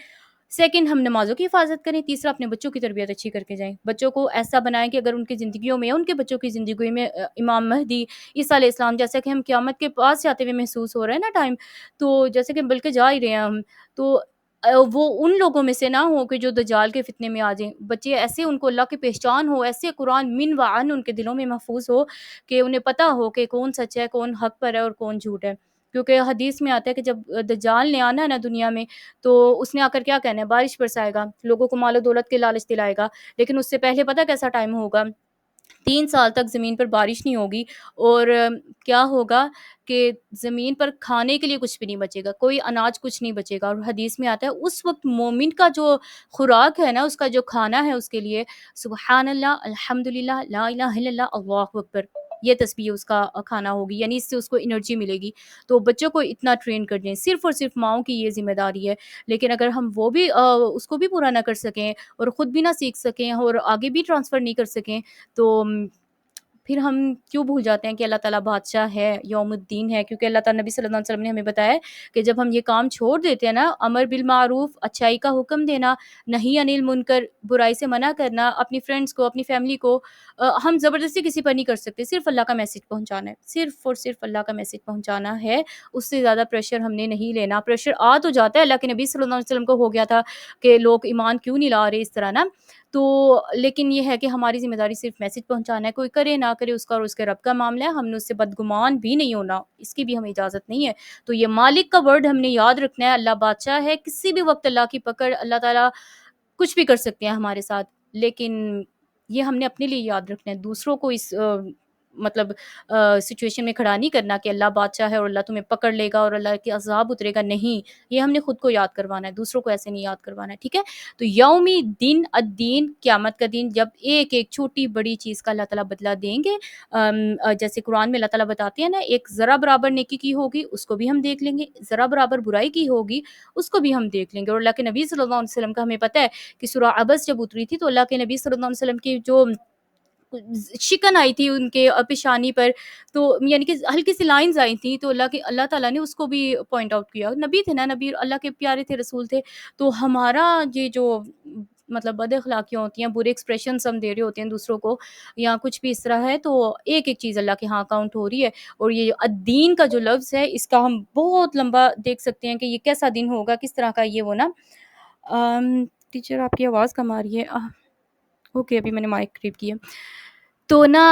سیکنڈ، ہم نمازوں کی حفاظت کریں۔ تیسرا، اپنے بچوں کی تربیت اچھی کر کے جائیں، بچوں کو ایسا بنائیں کہ اگر ان کی زندگیوں میں، ان کے بچوں کی زندگی میں امام مہدی عیسیٰ علیہ السلام جیسا کہ ہم قیامت کے پاس جاتے ہوئے محسوس ہو رہا ہے نا ٹائم، تو جیسے کہ بلکہ جا ہی رہے ہیں ہم، تو وہ ان لوگوں میں سے نہ ہو کہ جو دجال کے فتنے میں آ جائیں۔ بچے ایسے، ان کو اللہ کی پہچان ہو، ایسے قرآن من و عن ان کے دلوں میں محفوظ ہو کہ انہیں پتہ ہو کہ کون سچ ہے، کون حق پر ہے اور کون جھوٹ ہے۔ کیونکہ حدیث میں آتا ہے کہ جب دجال نے آنا ہے نا دنیا میں، تو اس نے آ کر کیا کہنا ہے؟ بارش برسائے گا، لوگوں کو مال و دولت کے لالچ دلائے گا، لیکن اس سے پہلے پتہ کیسا ٹائم ہوگا؟ 3 سال تک زمین پر بارش نہیں ہوگی، اور کیا ہوگا کہ زمین پر کھانے کے لیے کچھ بھی نہیں بچے گا، کوئی اناج کچھ نہیں بچے گا۔ اور حدیث میں آتا ہے اس وقت مومن کا جو خوراک ہے نا، اس کا جو کھانا ہے، اس کے لیے سبحان اللہ، الحمدللہ، لا الہ الا اللہ، اللہ اکبر، یہ تسبیح اس کا کھانا ہوگی، یعنی اس سے اس کو انرجی ملے گی۔ تو بچوں کو اتنا ٹرین کر دیں، صرف اور صرف ماؤں کی یہ ذمہ داری ہے۔ لیکن اگر ہم وہ بھی اس کو بھی پورا نہ کر سکیں، اور خود بھی نہ سیکھ سکیں، اور آگے بھی ٹرانسفر نہیں کر سکیں، تو پھر ہم کیوں بھول جاتے ہیں کہ اللہ تعالیٰ بادشاہ ہے، یوم الدین ہے؟ کیونکہ اللہ تعالیٰ، نبی صلی اللہ علیہ وسلم نے ہمیں بتایا ہے کہ جب ہم یہ کام چھوڑ دیتے ہیں نا، امر بالمعروف، اچھائی کا حکم دینا، نہی عن المنکر، برائی سے منع کرنا، اپنی فرینڈس کو، اپنی فیملی کو، ہم زبردستی کسی پر نہیں کر سکتے، صرف اللہ کا میسج پہنچانا ہے، صرف اور صرف اللہ کا میسج پہنچانا ہے۔ اس سے زیادہ پریشر ہم نے نہیں لینا۔ پریشر آ تو جاتا ہے، اللہ کے نبی صلی اللہ علیہ وسلم کو ہو گیا تھا کہ لوگ ایمان کیوں نہیں لا رہے اس طرح نا، تو لیکن یہ ہے کہ ہماری ذمہ داری صرف میسج پہنچانا ہے، کوئی کرے نہ کرے اس کا اور اس کے رب کا معاملہ ہے، ہم نے اس سے بدگمان بھی نہیں ہونا، اس کی بھی ہمیں اجازت نہیں ہے۔ تو یہ مالک کا ورڈ ہم نے یاد رکھنا ہے، اللہ بادشاہ ہے، کسی بھی وقت اللہ کی پکڑ، اللہ تعالیٰ کچھ بھی کر سکتے ہیں ہمارے ساتھ، لیکن یہ ہم نے اپنے لیے یاد رکھنا ہے، دوسروں کو اس مطلب سچویشن میں کھڑا نہیں کرنا کہ اللہ بادشاہ ہے اور اللہ تمہیں پکڑ لے گا اور اللہ کے عذاب اترے گا، نہیں، یہ ہم نے خود کو یاد کروانا ہے، دوسروں کو ایسے نہیں یاد کروانا ہے، ٹھیک ہے؟ تو یومی دن الدین، قیامت کا دن، جب ایک ایک چھوٹی بڑی چیز کا اللہ تعالیٰ بدلہ دیں گے، جیسے قرآن میں اللہ تعالیٰ بتاتے ہیں نا، ایک ذرا برابر نیکی کی ہوگی اس کو بھی ہم دیکھ لیں گے، ذرا برابر برائی کی ہوگی اس کو بھی ہم دیکھ لیں گے۔ اور اللہ کے نبی صلی اللہ علیہ وسلم کا ہمیں پتہ ہے کہ سورہ عبس جب اتری تھی، تو اللہ کے نبی صلی اللہ علیہ وسلم کی جو شکن آئی تھی ان کے پیشانی پر، تو یعنی کہ ہلکی سی لائنز آئی تھیں، تو اللہ تعالیٰ نے اس کو بھی پوائنٹ آؤٹ کیا، نبی تھے نا، نبی اللہ کے پیارے تھے، رسول تھے، تو ہمارا یہ جو مطلب بد اخلاقیاں ہوتی ہیں، برے ایکسپریشنس ہم دے رہے ہوتے ہیں دوسروں کو یا کچھ بھی اس طرح ہے، تو ایک ایک چیز اللہ کے ہاں کاؤنٹ ہو رہی ہے۔ اور یہ الدین کا جو لفظ ہے اس کا ہم بہت لمبا دیکھ سکتے ہیں کہ یہ کیسا دن ہوگا، کس طرح کا یہ وہ نا ٹیچر آپ کی آواز کم آ رہی ہے، اوکے ابھی میں نے مائک قریب کی ہے۔ تو نا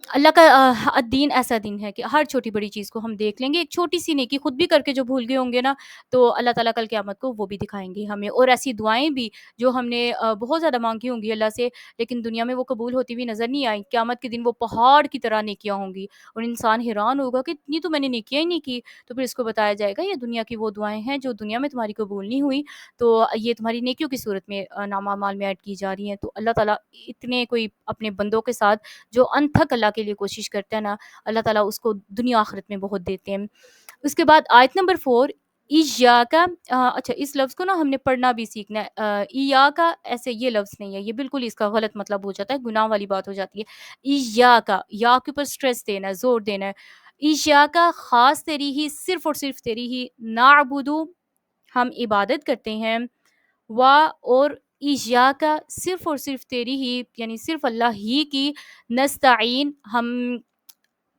اللہ کا الدین ایسا دن ہے کہ ہر چھوٹی بڑی چیز کو ہم دیکھ لیں گے، ایک چھوٹی سی نیکی خود بھی کر کے جو بھول گئے ہوں گے نا، تو اللہ تعالیٰ کل قیامت کو وہ بھی دکھائیں گے ہمیں، اور ایسی دعائیں بھی جو ہم نے بہت زیادہ مانگی ہوں گی اللہ سے، لیکن دنیا میں وہ قبول ہوتی ہوئی نظر نہیں آئی، قیامت کے دن وہ پہاڑ کی طرح نیکیاں ہوں گی، اور انسان حیران ہوگا کہ اتنی تو میں نے نیکیاں ہی نہیں کی۔ تو پھر اس کو بتایا جائے گا یہ دنیا کی وہ دعائیں ہیں جو دنیا میں تمہاری قبول نہیں ہوئی، تو یہ تمہاری نیکیوں کی صورت میں نامہ اعمال میں ایڈ کی جا رہی ہیں۔ تو اللہ تعالیٰ اتنے کوئی اپنے بندوں کے ساتھ جو انتھک اللہ کے لیے کوشش کرتا ہے نا، اللہ تعالیٰ اس کو دنیا آخرت میں بہت دیتے ہیں۔ اس کے بعد آیت نمبر 4، ایاکا، اچھا اس لفظ کو نا ہم نے پڑھنا بھی سیکھنا ہے۔ ایاکا ایسے یہ لفظ نہیں ہے، یہ بالکل اس کا غلط مطلب ہو جاتا ہے، گناہ والی بات ہو جاتی ہے۔ ایاکا، یا کے اوپر سٹریس دینا ہے، زور دینا ہے۔ ایاکا، خاص تیری ہی، صرف اور صرف تیری ہی، نعبدو، ہم عبادت کرتے ہیں، اور ایاکا، صرف اور صرف تیری ہی، یعنی صرف اللہ ہی کی، نستعین، ہم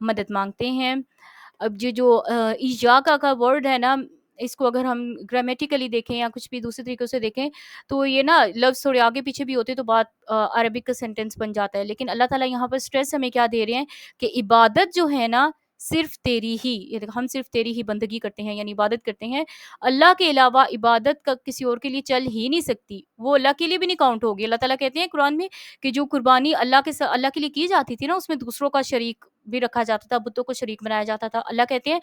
مدد مانگتے ہیں۔ اب یہ جو ایاکا کا ورڈ ہے نا، اس کو اگر ہم گرامیٹیکلی دیکھیں یا کچھ بھی دوسرے طریقوں سے دیکھیں تو یہ نا لفظ تھوڑے آگے پیچھے بھی ہوتے تو بات عربک کا سینٹینس بن جاتا ہے، لیکن اللہ تعالیٰ یہاں پر سٹریس ہمیں کیا دے رہے ہیں کہ عبادت جو ہے نا صرف تیری ہی، ہم صرف تیری ہی بندگی کرتے ہیں، یعنی عبادت کرتے ہیں، اللہ کے علاوہ عبادت کا کسی اور کے لیے چل ہی نہیں سکتی، وہ اللہ کے لیے بھی نہیں کاؤنٹ ہوگی۔ اللہ تعالیٰ کہتے ہیں قرآن میں کہ جو قربانی اللہ کے لیے کی جاتی تھی نا، اس میں دوسروں کا شریک بھی رکھا جاتا تھا، بتوں کو شریک بنایا جاتا تھا، اللہ کہتے ہیں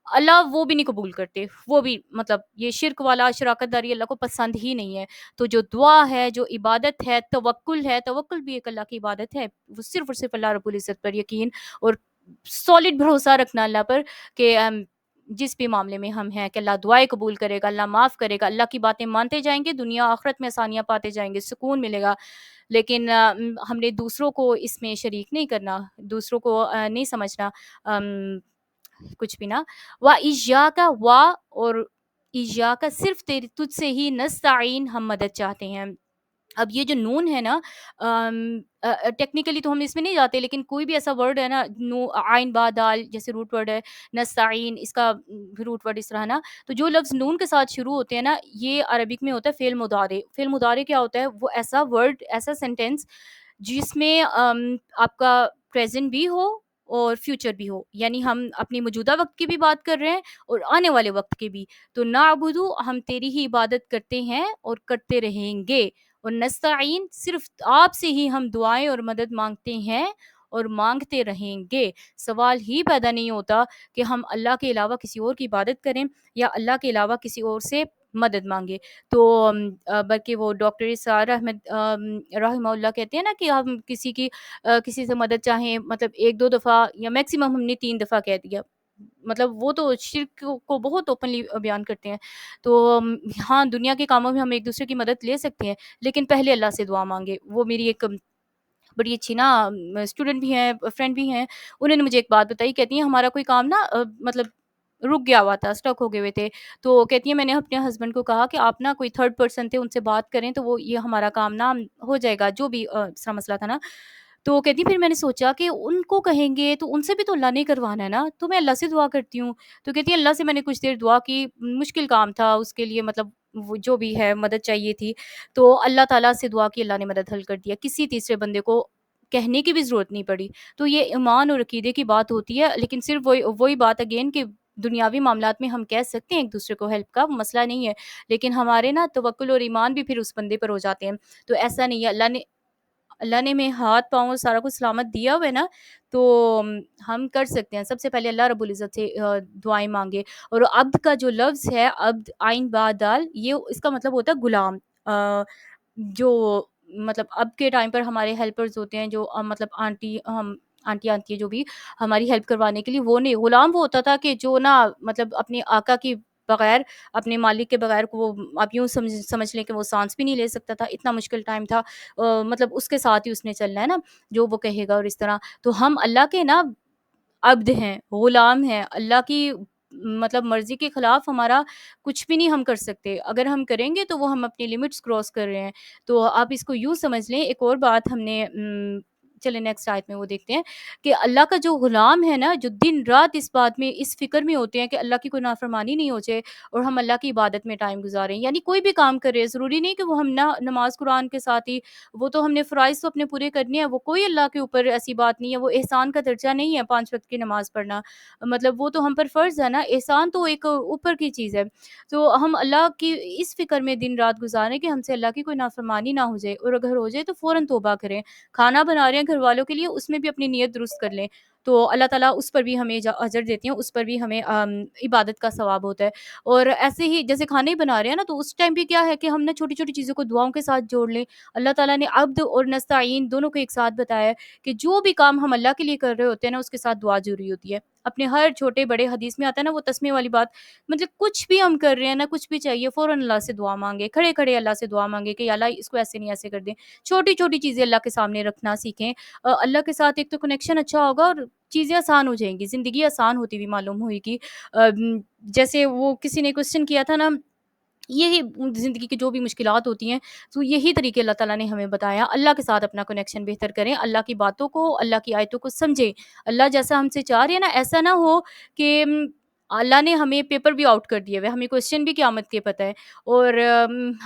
اللہ وہ بھی نہیں قبول کرتے، وہ بھی مطلب یہ شرک والا شراکت داری اللہ کو پسند ہی نہیں ہے۔ تو جو دعا ہے، جو عبادت ہے، توکل ہے، توکل بھی ایک اللہ کی عبادت ہے، وہ صرف اور صرف اللہ رب العزت پر یقین اور سالڈ بھروسہ رکھنا اللہ پر کہ جس بھی معاملے میں ہم ہیں کہ اللہ دعائیں قبول کرے گا، اللہ معاف کرے گا، اللہ کی باتیں مانتے جائیں گے، دنیا آخرت میں آسانیاں پاتے جائیں گے، سکون ملے گا۔ لیکن ہم نے دوسروں کو اس میں شریک نہیں کرنا، دوسروں کو نہیں سمجھنا کچھ بھی نا۔ وا ایاکا، وا اور ایاکا، صرف تجھ سے ہی، نستعین، ہم مدد چاہتے ہیں۔ اب یہ جو نون ہے نا، ٹیکنیکلی تو ہم اس میں نہیں جاتے، لیکن کوئی بھی ایسا ورڈ ہے نا، نو عین با دال جیسے روٹ ورڈ ہے، نستعین اس کا روٹ ورڈ اس طرح نا، تو جو لفظ نون کے ساتھ شروع ہوتے ہیں نا، یہ عربک میں ہوتا ہے فعل مضارع۔ فعل مضارع کیا ہوتا ہے؟ وہ ایسا ورڈ، ایسا سینٹینس جس میں آپ کا پریزنٹ بھی ہو اور فیوچر بھی ہو، یعنی ہم اپنی موجودہ وقت کی بھی بات کر رہے ہیں اور آنے والے وقت کی بھی۔ تو نعبدو، ہم تیری ہی عبادت کرتے ہیں اور کرتے رہیں گے، اور نستعین، صرف آپ سے ہی ہم دعائیں اور مدد مانگتے ہیں اور مانگتے رہیں گے۔ سوال ہی پیدا نہیں ہوتا کہ ہم اللہ کے علاوہ کسی اور کی عبادت کریں یا اللہ کے علاوہ کسی اور سے مدد مانگے۔ تو بلکہ وہ ڈاکٹر اسرار احمد رحمہ اللہ کہتے ہیں نا کہ ہم کسی سے مدد چاہیں، مطلب ایک دو دفعہ یا میکسیمم ہم نے 3 دفعہ کہہ دیا، مطلب وہ تو شرک کو بہت اوپنلی بیان کرتے ہیں۔ تو ہاں، دنیا کے کاموں میں ہم ایک دوسرے کی مدد لے سکتے ہیں، لیکن پہلے اللہ سے دعا مانگے۔ وہ میری ایک بڑی اچھی نا اسٹوڈنٹ بھی ہیں، فرینڈ بھی ہیں، انہوں نے مجھے ایک بات بتائی، کہتی ہیں ہمارا کوئی کام نا مطلب رک گیا ہوا تھا، اسٹک ہو گئے ہوئے تھے، تو کہتی ہیں میں نے اپنے ہسبینڈ کو کہا کہ آپ نا کوئی تھرڈ پرسن تھے، ان سے بات کریں تو وہ یہ ہمارا کام نا ہو جائے گا، جو بھی اس طرح مسئلہ تھا نا۔ تو کہتی پھر میں نے سوچا کہ ان کو کہیں گے تو ان سے بھی تو اللہ نے کروانا ہے نا، تو میں اللہ سے دعا کرتی ہوں۔ تو کہتی ہے اللہ سے میں نے کچھ دیر دعا کی، مشکل کام تھا اس کے لیے، مطلب وہ جو بھی ہے مدد چاہیے تھی، تو اللہ تعالیٰ سے دعا کی، اللہ نے مدد حل کر دیا، کسی تیسرے بندے کو کہنے کی بھی ضرورت نہیں پڑی۔ تو یہ ایمان اور عقیدے کی بات ہوتی ہے، لیکن صرف وہی بات اگین کہ دنیاوی معاملات میں ہم کہہ سکتے ہیں ایک دوسرے کو ہیلپ کا، مسئلہ نہیں ہے، لیکن ہمارے نا توکل اور ایمان بھی پھر اس بندے پر ہو جاتے ہیں۔ تو ایسا نہیں ہے، اللہ نے میں ہاتھ پاؤں سارا کچھ سلامت دیا ہوا ہے نا، تو ہم کر سکتے ہیں۔ سب سے پہلے اللہ رب العزت سے دعائیں مانگے۔ اور عبد کا جو لفظ ہے، عبد عین با دال، یہ اس کا مطلب ہوتا ہے غلام۔ جو مطلب اب کے ٹائم پر ہمارے ہیلپرز ہوتے ہیں، جو مطلب آنٹی آتی ہے جو بھی ہماری ہیلپ کروانے کے لیے، وہ نہیں، غلام وہ ہوتا تھا کہ جو نا مطلب اپنے آقا کی بغیر، اپنے مالک کے بغیر کو، وہ آپ یوں سمجھ لیں کہ وہ سانس بھی نہیں لے سکتا تھا، اتنا مشکل ٹائم تھا، مطلب اس کے ساتھ ہی اس نے چلنا ہے نا، جو وہ کہے گا اور اس طرح۔ تو ہم اللہ کے نا عبد ہیں، غلام ہیں، اللہ کی مطلب مرضی کے خلاف ہمارا کچھ بھی نہیں ہم کر سکتے. اگر ہم کریں گے تو وہ ہم اپنی لمٹس کراس کر رہے ہیں. تو آپ اس کو یوں سمجھ لیں. ایک اور بات ہم نے چلے نیکسٹ آیت میں وہ دیکھتے ہیں کہ اللہ کا جو غلام ہے نا، جو دن رات اس بات میں اس فکر میں ہوتے ہیں کہ اللہ کی کوئی نافرمانی نہیں ہو جائے اور ہم اللہ کی عبادت میں ٹائم گزاریں. یعنی کوئی بھی کام کرے، ضروری نہیں کہ وہ ہم نہ نماز قرآن کے ساتھ ہی، وہ تو ہم نے فرائض تو اپنے پورے کرنے ہیں، وہ کوئی اللہ کے اوپر ایسی بات نہیں ہے، وہ احسان کا درجہ نہیں ہے 5 وقت کی نماز پڑھنا. مطلب وہ تو ہم پر فرض ہے نا، احسان تو ایک اوپر کی چیز ہے. تو ہم اللہ کی اس فکر میں دن رات گزاریں کہ ہم سے اللہ کی کوئی نافرمانی نہ ہو جائے، اور اگر ہو جائے تو فوراً توبہ کریں. کھانا بنا رہے ہیں گھر والوں کے لیے، اس میں بھی اپنی نیت درست کر لیں، تو اللہ تعالیٰ اس پر بھی ہمیں اجر دیتے ہیں، اس پر بھی ہمیں عبادت کا ثواب ہوتا ہے. اور ایسے ہی جیسے کھانے ہی بنا رہے ہیں نا، تو اس ٹائم بھی کیا ہے کہ ہم نے چھوٹی چھوٹی چیزوں کو دعاؤں کے ساتھ جوڑ لیں. اللہ تعالیٰ نے عبد اور نستعین دونوں کو ایک ساتھ بتایا ہے کہ جو بھی کام ہم اللہ کے لیے کر رہے ہوتے ہیں نا، اس کے ساتھ دعا ضروری ہوتی ہے. اپنے ہر چھوٹے بڑے حدیث میں آتا ہے نا وہ تسمیہ والی بات. مطلب کچھ بھی ہم کر رہے ہیں نا، کچھ بھی چاہیے فوراً اللہ سے دعا مانگے، کھڑے کھڑے اللہ سے دعا مانگے کہ یا اللہ اس کو ایسے نہیں ایسے کر دیں. چھوٹی چھوٹی چیزیں اللہ کے سامنے رکھنا سیکھیں. اللہ کے ساتھ ایک تو کنیکشن اچھا ہوگا اور چیزیں آسان ہو جائیں گی، زندگی آسان ہوتی ہوئی معلوم ہوئے گی. جیسے وہ کسی نے کوشچن کیا تھا نا، یہی زندگی کی جو بھی مشکلات ہوتی ہیں، تو یہی طریقے اللہ تعالیٰ نے ہمیں بتایا. اللہ کے ساتھ اپنا کنیکشن بہتر کریں، اللہ کی باتوں کو، اللہ کی آیتوں کو سمجھیں. اللہ جیسا ہم سے چاہ رہے ہیں نا، ایسا نہ ہو کہ اللہ نے ہمیں پیپر بھی آؤٹ کر دیے ہوئے، ہمیں کوشچن بھی قیامت کے پتہ ہے، اور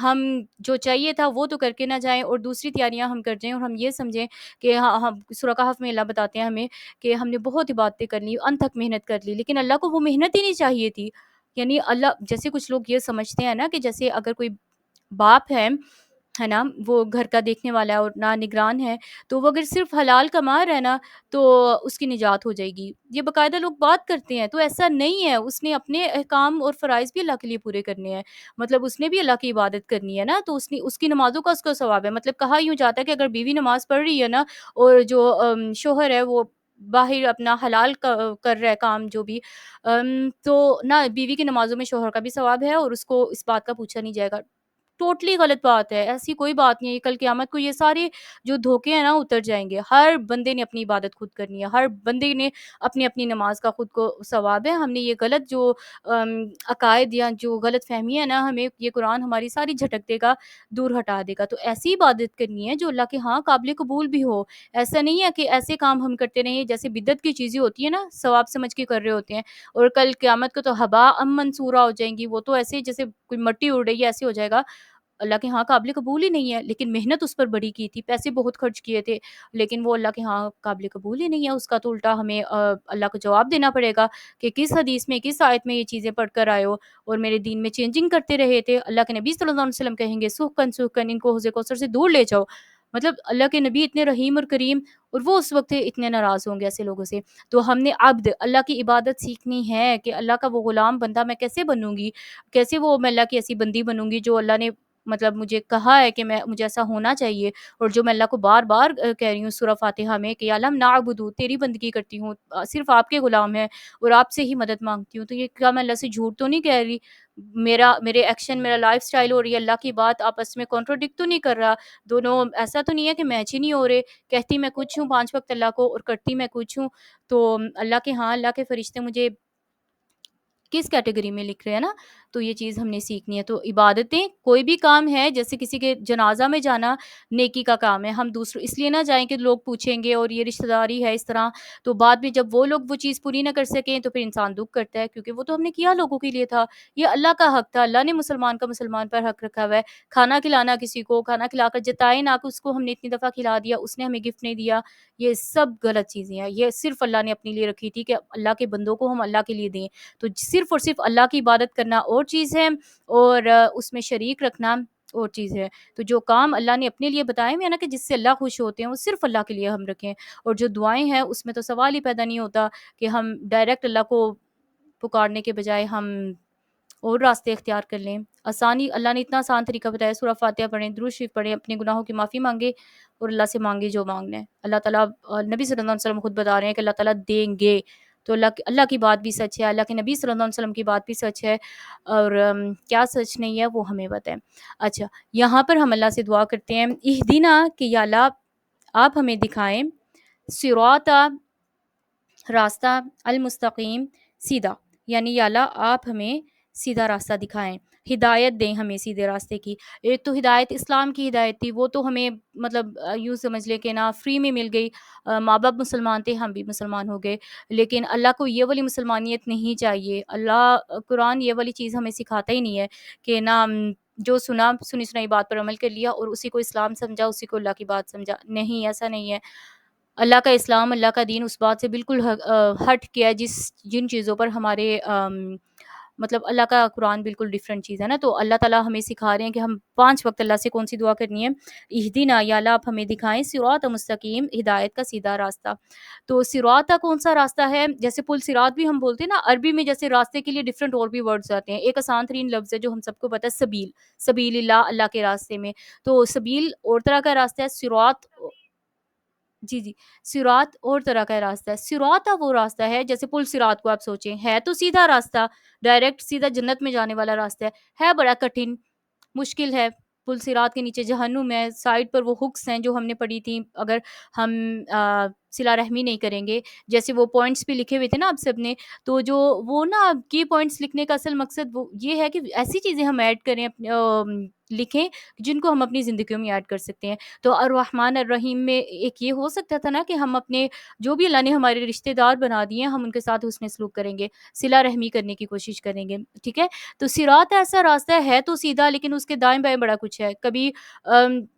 ہم جو چاہیے تھا وہ تو کر کے نہ جائیں اور دوسری تیاریاں ہم کر جائیں، اور ہم یہ سمجھیں کہ ہم سورہ کہف میں اللہ بتاتے ہیں ہمیں کہ ہم نے بہت عبادتیں کر لی، انتھک محنت کر لی، لیکن اللہ کو وہ محنت ہی نہیں چاہیے تھی. یعنی اللہ جیسے کچھ لوگ یہ سمجھتے ہیں نا کہ جیسے اگر کوئی باپ ہے نا، وہ گھر کا دیکھنے والا ہے اور نہ نگران ہے، تو وہ اگر صرف حلال کما رہا ہے نا تو اس کی نجات ہو جائے گی. یہ باقاعدہ لوگ بات کرتے ہیں، تو ایسا نہیں ہے. اس نے اپنے احکام اور فرائض بھی اللہ کے لیے پورے کرنے ہیں. مطلب اس نے بھی اللہ کی عبادت کرنی ہے نا، تو اس کی نمازوں کا اس کو ثواب ہے. مطلب کہا یوں جاتا ہے کہ اگر بیوی نماز پڑھ رہی ہے نا، اور جو شوہر ہے وہ باہر اپنا حلال کر رہا ہے کام جو بھی، تو نہ بیوی کی نمازوں میں شوہر کا بھی ثواب ہے اور اس کو اس بات کا پوچھا نہیں جائے گا. ٹوٹلی غلط بات ہے، ایسی کوئی بات نہیں ہے. کل قیامت کو یہ سارے جو دھوکے ہیں نا اتر جائیں گے. ہر بندے نے اپنی عبادت خود کرنی ہے، ہر بندے نے اپنی اپنی نماز کا خود کو ثواب ہے. ہم نے یہ غلط جو عقائد یا جو غلط فہمی ہے نا، ہمیں یہ قرآن ہماری ساری جھٹک دے گا، دور ہٹا دے گا. تو ایسی عبادت کرنی ہے جو اللہ کے ہاں قابل قبول بھی ہو. ایسا نہیں ہے کہ ایسے کام ہم کرتے رہیں جیسے بدعت کی چیزیں ہوتی ہیں نا، ثواب سمجھ کے کر رہے ہوتے ہیں، اور کل قیامت کو تو ہبا منصورہ ہو جائیں گی. وہ تو ایسے جیسے کوئی مٹی اڑ رہی ہے ایسے ہو جائے گا. اللہ کے ہاں قابل قبول ہی نہیں ہے، لیکن محنت اس پر بڑی کی تھی، پیسے بہت خرچ کیے تھے، لیکن وہ اللہ کے ہاں قابل قبول ہی نہیں ہے. اس کا تو الٹا ہمیں اللہ کو جواب دینا پڑے گا کہ کس حدیث میں کس آیت میں یہ چیزیں پڑھ کر آئے ہو اور میرے دین میں چینجنگ کرتے رہے تھے. اللہ کے نبی صلی اللہ علیہ وسلم کہیں گے سحقن ان کو حوض کوثر سے دور لے جاؤ. مطلب اللہ کے نبی اتنے رحیم اور کریم، اور وہ اس وقت اتنے ناراض ہوں گے ایسے لوگوں سے. تو ہم نے عبد اللہ کی عبادت سیکھنی ہے کہ اللہ کا وہ غلام بندہ میں کیسے بنوں گی، کیسے وہ میں اللہ کی ایسی بندی بنوں گی جو اللہ نے مطلب مجھے کہا ہے کہ مجھے ایسا ہونا چاہیے، اور جو میں اللہ کو بار بار کہہ رہی ہوں سورہ فاتحہ میں کہ یا اللہ نعبدو، تیری بندگی کرتی ہوں، صرف آپ کے غلام ہیں اور آپ سے ہی مدد مانگتی ہوں. تو یہ کیا میں اللہ سے جھوٹ تو نہیں کہہ رہی؟ میرے ایکشن، میرا لائف سٹائل اور یہ اللہ کی بات آپس میں کانٹروڈکٹ تو نہیں کر رہا؟ دونوں ایسا تو نہیں ہے کہ میچ ہی نہیں ہو رہے؟ کہتی میں کچھ ہوں 5 وقت اللہ کو اور کرتی میں کچھ ہوں. تو اللہ کے ہاں اللہ کے فرشتے مجھے کس کیٹیگری میں لکھ رہے ہیں نا، تو یہ چیز ہم نے سیکھنی ہے. تو عبادتیں کوئی بھی کام ہے، جیسے کسی کے جنازہ میں جانا نیکی کا کام ہے. ہم دوسروں اس لیے نہ جائیں کہ لوگ پوچھیں گے اور یہ رشتہ داری ہے اس طرح، تو بعد میں جب وہ لوگ وہ چیز پوری نہ کر سکیں تو پھر انسان دکھ کرتا ہے، کیونکہ وہ تو ہم نے کیا لوگوں کے لیے تھا. یہ اللہ کا حق تھا، اللہ نے مسلمان کا مسلمان پر حق رکھا ہوا ہے. کھانا کھلانا، کسی کو کھانا کھلا کر جتائے نہ کہ اس کو ہم نے اتنی دفعہ کھلا دیا، اس نے ہمیں گفٹ نہیں دیا. یہ سب غلط چیزیں ہیں. یہ صرف اللہ نے اپنے لیے رکھی تھی کہ اللہ کے بندوں کو ہم اللہ کے لیے دیں. تو صرف اور صرف اللہ کی عبادت کرنا اور چیز ہے، اور اس میں شریک رکھنا اور چیز ہے. تو جو کام اللہ نے اپنے لیے بتائے ہوئے ہیں نا کہ جس سے اللہ خوش ہوتے ہیں، وہ صرف اللہ کے لیے ہم رکھیں. اور جو دعائیں ہیں اس میں تو سوال ہی پیدا نہیں ہوتا کہ ہم ڈائریکٹ اللہ کو پکارنے کے بجائے ہم اور راستے اختیار کر لیں. آسانی، اللہ نے اتنا آسان طریقہ بتایا. سورہ فاتحہ پڑھیں، درود شریف پڑھیں، اپنے گناہوں کی معافی مانگے اور اللہ سے مانگے جو مانگنا ہے. اللہ تعالیٰ، نبی صلی اللہ علیہ وسلم خود بتا رہے ہیں کہ اللہ تعالیٰ دیں گے. تو اللہ کی بات بھی سچ ہے، اللہ کے نبی صلی اللہ علیہ وسلم کی بات بھی سچ ہے، اور کیا سچ نہیں ہے وہ ہمیں بتائیں. اچھا، یہاں پر ہم اللہ سے دعا کرتے ہیں اہدینا، کہ یا اللہ آپ ہمیں دکھائیں صراط، راستہ، المستقیم، سیدھا. یعنی یا اللہ آپ ہمیں سیدھا راستہ دکھائیں، ہدایت دیں ہمیں سیدھے راستے کی۔ ایک تو ہدایت اسلام کی ہدایت تھی، وہ تو ہمیں مطلب یوں سمجھ لے کہ نا فری میں مل گئی، ماں باپ مسلمان تھے، ہم بھی مسلمان ہو گئے، لیکن اللہ کو یہ والی مسلمانیت نہیں چاہیے۔ اللہ قرآن یہ والی چیز ہمیں سکھاتا ہی نہیں ہے کہ نا جو سنی سنائی بات پر عمل کر لیا اور اسی کو اسلام سمجھا، اسی کو اللہ کی بات سمجھا، نہیں، ایسا نہیں ہے۔ اللہ کا اسلام، اللہ کا دین اس بات سے بالکل ہٹ کیا ہے جن چیزوں پر ہمارے مطلب اللہ کا قرآن بالکل ڈفرینٹ چیز ہے نا۔ تو اللہ تعالیٰ ہمیں سکھا رہے ہیں کہ ہم 5 وقت اللہ سے کون سی دعا کرنی ہے، اہدینا، یا اللہ آپ ہمیں دکھائیں صراط مستقیم، ہدایت کا سیدھا راستہ۔ تو صراط کا کون سا راستہ ہے؟ جیسے پل صراط بھی ہم بولتے ہیں نا، عربی میں جیسے راستے کے لیے ڈفرینٹ اور بھی ورڈز آتے ہیں۔ ایک آسان ترین لفظ ہے جو ہم سب کو پتہ ہے، سبیل، سبیل اللہ، اللہ کے راستے میں۔ تو سبیل اور طرح کا راستہ ہے، صراط، جی جی، صراط اور طرح کا راستہ ہے۔ صراط وہ راستہ ہے، جیسے پل صراط کو آپ سوچیں، ہے تو سیدھا راستہ، ڈائریکٹ سیدھا جنت میں جانے والا راستہ ہے بڑا کٹھن، مشکل ہے۔ پل صراط کے نیچے جہنم ہے، سائڈ پر وہ ہکس ہیں جو ہم نے پڑھی تھی، اگر ہم صلہ رحمی نہیں کریں گے، جیسے وہ پوائنٹس بھی لکھے ہوئے تھے نا آپ سب نے، تو جو وہ نا کی پوائنٹس لکھنے کا اصل مقصد وہ یہ ہے کہ ایسی چیزیں ہم ایڈ کریں اپنے لکھیں جن کو ہم اپنی زندگیوں میں ایڈ کر سکتے ہیں۔ تو الرحمن الرحیم میں ایک یہ ہو سکتا تھا نا کہ ہم اپنے جو بھی اللہ نے ہمارے رشتہ دار بنا دیے ہیں، ہم ان کے ساتھ حسن سلوک کریں گے، صلہ رحمی کرنے کی کوشش کریں گے، ٹھیک ہے۔ تو صراط ایسا راستہ ہے تو سیدھا، لیکن اس کے دائیں بائیں بڑا کچھ ہے۔ کبھی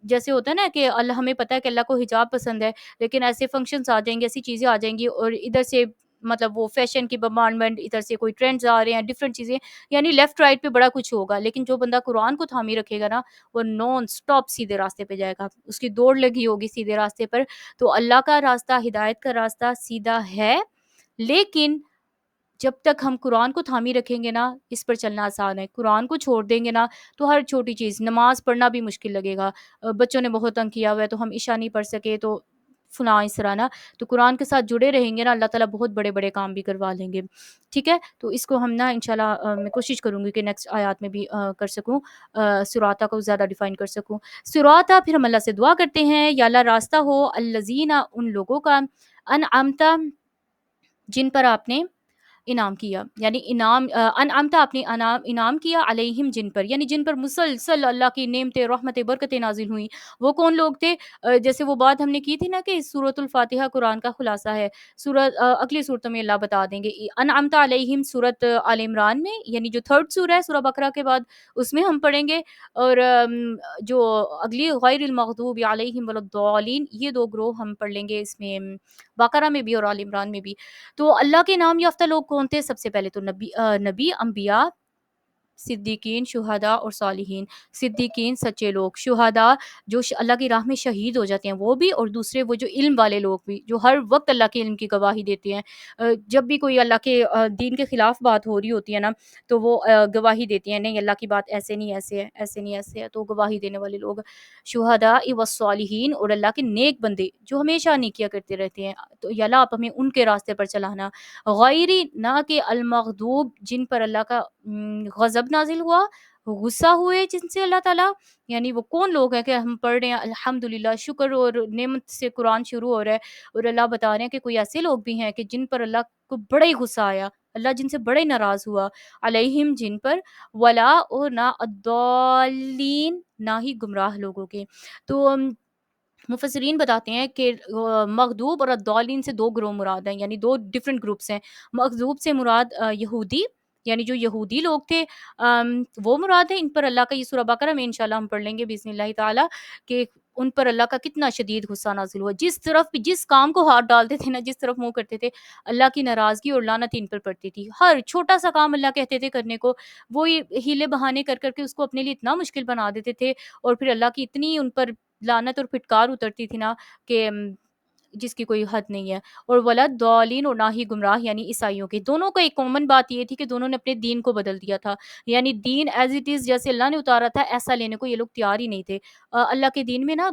جیسے ہوتا ہے نا کہ اللہ، ہمیں پتہ ہے کہ اللہ کو حجاب پسند ہے، لیکن ایسے فنکشنز آ جائیں گے، ایسی چیزیں آ جائیں گی، اور ادھر سے مطلب وہ فیشن کی بمبارڈمنٹ، ادھر سے کوئی ٹرینڈز آ رہے ہیں، ڈفرینٹ چیزیں، یعنی لیفٹ رائٹ پہ بڑا کچھ ہوگا، لیکن جو بندہ قرآن کو تھامی رکھے گا نا، وہ نان سٹاپ سیدھے راستے پہ جائے گا، اس کی دوڑ لگی ہوگی سیدھے راستے پر۔ تو اللہ کا راستہ، ہدایت کا راستہ سیدھا ہے، لیکن جب تک ہم قرآن کو تھامی رکھیں گے نا، اس پر چلنا آسان ہے۔ قرآن کو چھوڑ دیں گے نا تو ہر چھوٹی چیز، نماز پڑھنا بھی مشکل لگے گا، بچوں نے بہت تنگ کیا ہوا ہے تو ہم عشاء نہیں پڑھ سکے، تو فلاں اس طرح نا۔ تو قرآن کے ساتھ جڑے رہیں گے نا، اللہ تعالیٰ بہت بڑے بڑے کام بھی کروا لیں گے، ٹھیک ہے۔ تو اس کو ہم نا انشاءاللہ میں کوشش کروں گی کہ نیکسٹ آیات میں بھی کر سکوں، سراتا کو زیادہ ڈیفائن کر سکوں۔ سراتا، پھر ہم اللہ سے دعا کرتے ہیں، یا اللہ راستہ ہو الذین، ان لوگوں کا، انعمتا، جن پر آپ نے انعام کیا، یعنی انعام، انعمتا، آپ نے انعام کیا، علیہم، جن پر، یعنی جن پر مسلسل اللہ کی نعمتیں، رحمتیں، برکتیں نازل ہوئیں۔ وہ کون لوگ تھے؟ جیسے وہ بات ہم نے کی تھی نا کہ سورۃ الفاتحہ قرآن کا خلاصہ ہے، سورت اگلی صورتوں میں اللہ بتا دیں گے۔ انعمتا علیہم سورۃ آل عمران میں، یعنی جو تھرڈ سورہ ہے سورہ بقرہ کے بعد، اس میں ہم پڑھیں گے، اور جو اگلی غیر المغضوب علیہم ولا الضالین، یہ 2 گروہ ہم پڑھ لیں گے اس میں، بقرہ میں بھی اور آل عمران میں بھی۔ تو اللہ کے نام یافتہ لوگ کون تھے؟ سب سے پہلے تو نبی، انبیاء، صدیقین، شہداء اور صالحین۔ صدیقین سچے لوگ، شہداء جو اللہ کی راہ میں شہید ہو جاتے ہیں وہ بھی، اور دوسرے وہ جو علم والے لوگ بھی، جو ہر وقت اللہ کے علم کی گواہی دیتے ہیں۔ جب بھی کوئی اللہ کے دین کے خلاف بات ہو رہی ہوتی ہے نا، تو وہ گواہی دیتے ہیں، نہیں اللہ کی بات ایسے نہیں، ایسے ہے، ایسے نہیں، ایسے ہے، تو گواہی دینے والے لوگ شہداء والصالحین، اور اللہ کے نیک بندے جو ہمیشہ نیکیاں کرتے رہتے ہیں۔ تو یا اللہ آپ ہمیں ان کے راستے پر چلانا، غیری، نہ کہ المغضوب، جن پر اللہ کا غضب نازل ہوا، غصہ ہوئے جن سے اللہ تعالیٰ، یعنی وہ کون لوگ ہیں کہ ہم پڑھ رہے ہیں الحمدللہ، شکر اور نعمت سے قرآن شروع ہو رہا ہے، اور اللہ بتا رہے ہیں کہ کوئی ایسے لوگ بھی ہیں کہ جن پر اللہ کو بڑا ہی غصہ آیا، اللہ جن سے بڑے ناراض ہوا، علیہم، جن پر، ولا، اور نہ، الضالین، نہ ہی گمراہ لوگوں کے۔ تو مفسرین بتاتے ہیں کہ مغضوب اور الضالین سے 2 گروہ مراد ہیں، یعنی 2 ڈفرینٹ گروپس ہیں۔ مغضوب سے مراد یہودی، یعنی جو یہودی لوگ تھے، وہ مراد ہیں، ان پر اللہ کا، یہ سورہ بقرہ میں انشاءاللہ ہم پڑھ لیں گے باذن اللہ تعالیٰ، کہ ان پر اللہ کا کتنا شدید غصہ نازل ہوا، جس طرف بھی، جس کام کو ہاتھ ڈالتے تھے نا، جس طرف منہ کرتے تھے، اللہ کی ناراضگی اور لعنت ان پر پڑتی تھی۔ ہر چھوٹا سا کام اللہ کہتے تھے کرنے کو، وہ ہیلے بہانے کر کر کے اس کو اپنے لیے اتنا مشکل بنا دیتے تھے، اور پھر اللہ کی اتنی ان پر لعنت اور پھٹکار اترتی تھی نا کہ جس کی کوئی حد نہیں ہے۔ اور ولد ضالین، اور نہ ہی گمراہ، یعنی عیسائیوں کے، دونوں کا ایک کامن بات یہ تھی کہ دونوں نے اپنے دین کو بدل دیا تھا، یعنی دین ایز اٹ از جیسے اللہ نے اتارا تھا ایسا لینے کو یہ لوگ تیار ہی نہیں تھے۔ اللہ کے دین میں نا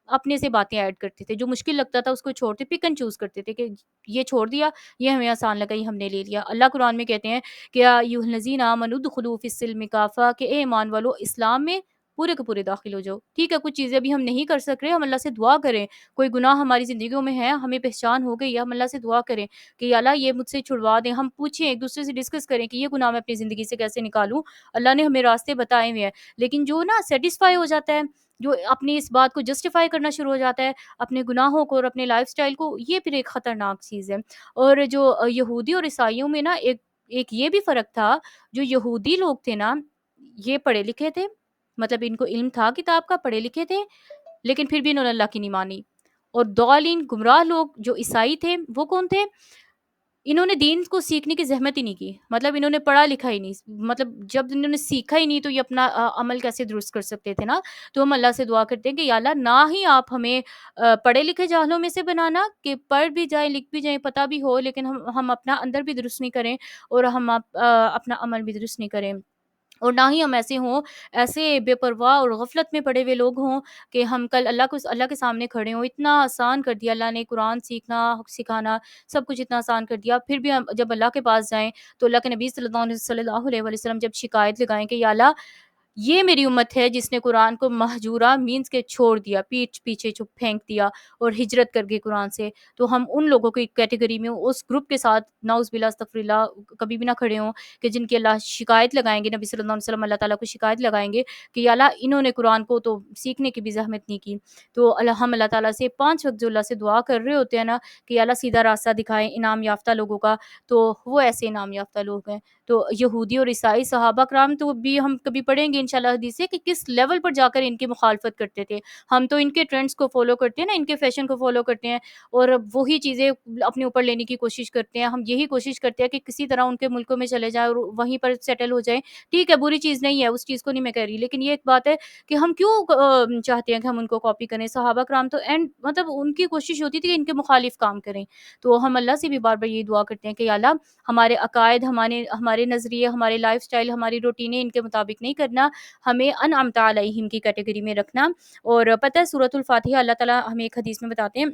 اپنے سے باتیں ایڈ کرتے تھے، جو مشکل لگتا تھا اس کو چھوڑتے، پک اینڈ چوز کرتے تھے کہ یہ چھوڑ دیا، یہ ہمیں آسان لگا، یہ ہم نے لے لیا۔ اللہ قرآن میں کہتے ہیں کہ یا ایھا الذین آمنوا ادخلوا فی السلم کافہ، کہ اے ایمان والو، اسلام میں پورے کے پورے داخل ہو جاؤ. ٹھیک ہے کچھ چیزیں ابھی ہم نہیں کر سک رہے, ہم اللہ سے دعا کریں. کوئی گناہ ہماری زندگیوں میں ہے, ہمیں پہچان ہو گئی ہے, ہم اللہ سے دعا کریں کہ یا اللہ یہ مجھ سے چھڑوا دیں. ہم پوچھیں ایک دوسرے سے, ڈسکس کریں کہ یہ گناہ میں اپنی زندگی سے کیسے نکالوں. اللہ نے ہمیں راستے بتائے ہوئے ہیں. لیکن جو نا سیٹسفائی ہو جاتا ہے, جو اپنی اس بات کو جسٹیفائی کرنا شروع ہو جاتا ہے, اپنے گناہوں کو اور اپنے لائف سٹائل کو, یہ پھر ایک خطرناک چیز ہے. اور جو یہودی اور عیسائیوں میں نا ایک یہ بھی فرق تھا. جو یہودی لوگ تھے نا, یہ پڑھے لکھے تھے, مطلب ان کو علم تھا کتاب کا, پڑھے لکھے تھے, لیکن پھر بھی انہوں نے اللہ کی نہیں مانی. اور ضالین گمراہ لوگ جو عیسائی تھے, وہ کون تھے؟ انہوں نے دین کو سیکھنے کی زحمت ہی نہیں کی, مطلب انہوں نے پڑھا لکھا ہی نہیں, مطلب جب انہوں نے سیکھا ہی نہیں تو یہ اپنا عمل کیسے درست کر سکتے تھے نا. تو ہم اللہ سے دعا کرتے ہیں کہ یا اللہ نہ ہی آپ ہمیں پڑھے لکھے جاہلوں میں سے بنانا, کہ پڑھ بھی جائیں لکھ بھی جائیں پتہ بھی ہو, لیکن ہم اپنا اندر بھی درست نہیں کریں اور ہم اپنا عمل بھی درست نہیں کریں. اور نہ ہی ہم ایسے ہوں, ایسے بے پرواہ اور غفلت میں پڑے ہوئے لوگ ہوں کہ ہم کل اللہ کے سامنے کھڑے ہوں. اتنا آسان کر دیا اللہ نے, قرآن سیکھنا سکھانا سب کچھ اتنا آسان کر دیا, پھر بھی ہم جب اللہ کے پاس جائیں تو اللہ کے نبی صلی اللہ علیہ وسلم جب شکایت لگائیں کہ یا اللہ یہ میری امت ہے جس نے قرآن کو مہجورہ مینس کے چھوڑ دیا, پیٹھ پیچھے چھپ پھینک دیا اور ہجرت کر گئی قرآن سے, تو ہم ان لوگوں کی کیٹیگری میں, اس گروپ کے ساتھ نعوذ باللہ استغفر اللہ کبھی بھی نہ کھڑے ہوں کہ جن کی اللہ شکایت لگائیں گے, نبی صلی اللہ علیہ وسلم اللہ تعالیٰ کو شکایت لگائیں گے کہ یا اللہ انہوں نے قرآن کو تو سیکھنے کی بھی زحمت نہیں کی. تو ہم اللہ تعالیٰ سے 5 وقت جو اللہ سے دعا کر رہے ہوتے ہیں نا کہ یا اللہ سیدھا راستہ دکھائیں انعام یافتہ لوگوں کا, تو وہ ایسے انعام یافتہ لوگ ہیں. تو یہودی اور عیسائی صحابہ کرام تو بھی ہم کبھی پڑھیں گے انشاءاللہ حدیث سے کہ کس لیول پر جا کر ان کی مخالفت کرتے تھے. ہم تو ان کے ٹرینڈز کو فالو کرتے ہیں نا, ان کے فیشن کو فالو کرتے ہیں اور وہی چیزیں اپنے اوپر لینے کی کوشش کرتے ہیں. ہم یہی کوشش کرتے ہیں کہ کسی طرح ان کے ملکوں میں چلے جائیں اور وہیں پر سیٹل ہو جائیں. ٹھیک ہے بری چیز نہیں ہے, اس چیز کو نہیں میں کہہ رہی, لیکن یہ ایک بات ہے کہ ہم کیوں چاہتے ہیں کہ ہم ان کو کاپی کریں. صحابہ کرام تو اینڈ مطلب ان کی کوشش ہوتی تھی کہ ان کے مخالف کام کریں. تو ہم اللہ سے بھی بار بار یہی دعا کرتے ہیں کہ یا اللہ ہمارے عقائد, ہمارے نظریے, ہمارے لائف سٹائل, ہماری روٹینیں ان کے مطابق نہیں کرنا, ہمیں انعمت علیہم کی کیٹیگری میں رکھنا. اور پتہ ہے سورۃ الفاتحہ اللہ تعالیٰ ہمیں ایک حدیث میں بتاتے ہیں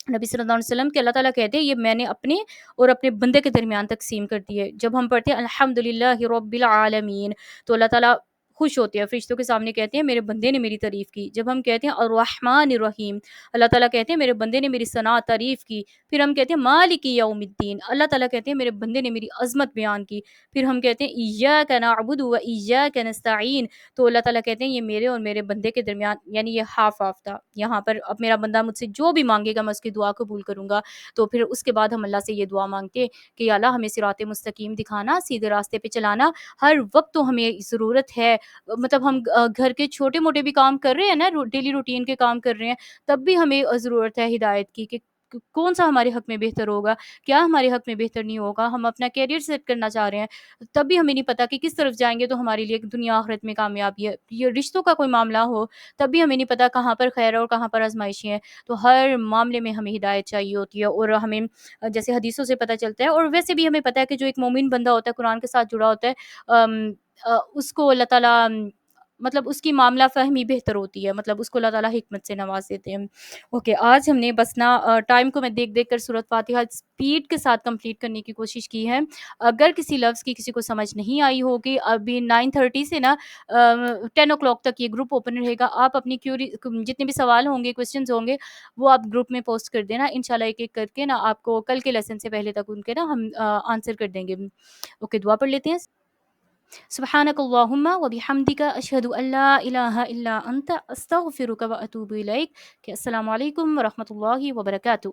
نبی صلی اللہ علیہ وسلم کہ اللہ تعالیٰ کہتے ہیں یہ میں نے اپنے اور اپنے بندے کے درمیان تقسیم کر دی ہے. جب ہم پڑھتے ہیں الحمدللہ رب العالمین تو اللہ تعالیٰ خوش ہوتے ہیں, فرشتوں کے سامنے کہتے ہیں میرے بندے نے میری تعریف کی. جب ہم کہتے ہیں الرحمن الرحیم, اللہ تعالیٰ کہتے ہیں میرے بندے نے میری ثنا تعریف کی. پھر ہم کہتے ہیں مالک یوم الدین, اللہ تعالیٰ کہتے ہیں میرے بندے نے میری عظمت بیان کی. پھر ہم کہتے ہیں ایاک نعبد و ایاک نستعین, تو اللہ تعالیٰ کہتے ہیں یہ میرے اور میرے بندے کے درمیان, یعنی یہ ہاف آف تھا یہاں پر. اب میرا بندہ مجھ سے جو بھی مانگے گا میں اس کی دعا قبول کروں گا. تو پھر اس کے بعد ہم اللہ سے یہ دعا مانگتے کہ یا اللہ ہمیں صراط مستقیم دکھانا, سیدھے راستے پہ چلانا. ہر وقت تو ہمیں ضرورت ہے, مطلب ہم گھر کے چھوٹے موٹے بھی کام کر رہے ہیں نا, ڈیلی روٹین کے کام کر رہے ہیں, تب بھی ہمیں ضرورت ہے ہدایت کی کہ کون سا ہمارے حق میں بہتر ہوگا, کیا ہمارے حق میں بہتر نہیں ہوگا. ہم اپنا کیریئر سیٹ کرنا چاہ رہے ہیں, تب بھی ہمیں نہیں پتا کہ کس طرف جائیں گے تو ہمارے لیے دنیا آخرت میں کامیابی ہے. یہ رشتوں کا کوئی معاملہ ہو تب بھی ہمیں نہیں پتا کہاں پر خیر ہے اور کہاں پر آزمائشیں ہیں. تو ہر معاملے میں ہمیں ہدایت چاہیے ہوتی ہے, اور ہمیں جیسے حدیثوں سے پتہ چلتا ہے, اور ویسے بھی ہمیں پتہ ہے کہ جو ایک مومن بندہ ہوتا ہے قرآن کے ساتھ جڑا ہوتا ہے, اس کو اللہ تعالیٰ مطلب اس کی معاملہ فہمی بہتر ہوتی ہے, مطلب اس کو اللہ تعالیٰ حکمت سے نواز دیتے ہیں. اوکے, آج ہم نے بس نا ٹائم کو میں دیکھ دیکھ کر سورۃ فاتحہ اسپیڈ کے ساتھ کمپلیٹ کرنے کی کوشش کی ہے. اگر کسی لفظ کی کسی کو سمجھ نہیں آئی ہوگی, ابھی 9:30 سے نا 10 o'clock تک یہ گروپ اوپن رہے گا. آپ اپنی جتنے بھی سوال ہوں گے, کویسچنز ہوں گے, وہ آپ گروپ میں پوسٹ کر دینا. انشاءاللہ ایک ایک کر کے نا آپ کو کل کے لیسن سے پہلے تک ان کے نا ہم آنسر کر دیں گے. اوکے, دعا پڑھ لیتے ہیں. سبحانک اللہم و بحمدک اشہد ان لا الہ الا انت استغفرک و اتوب الیک. کہ السلام علیکم ورحمۃ اللہ وبرکاتہ.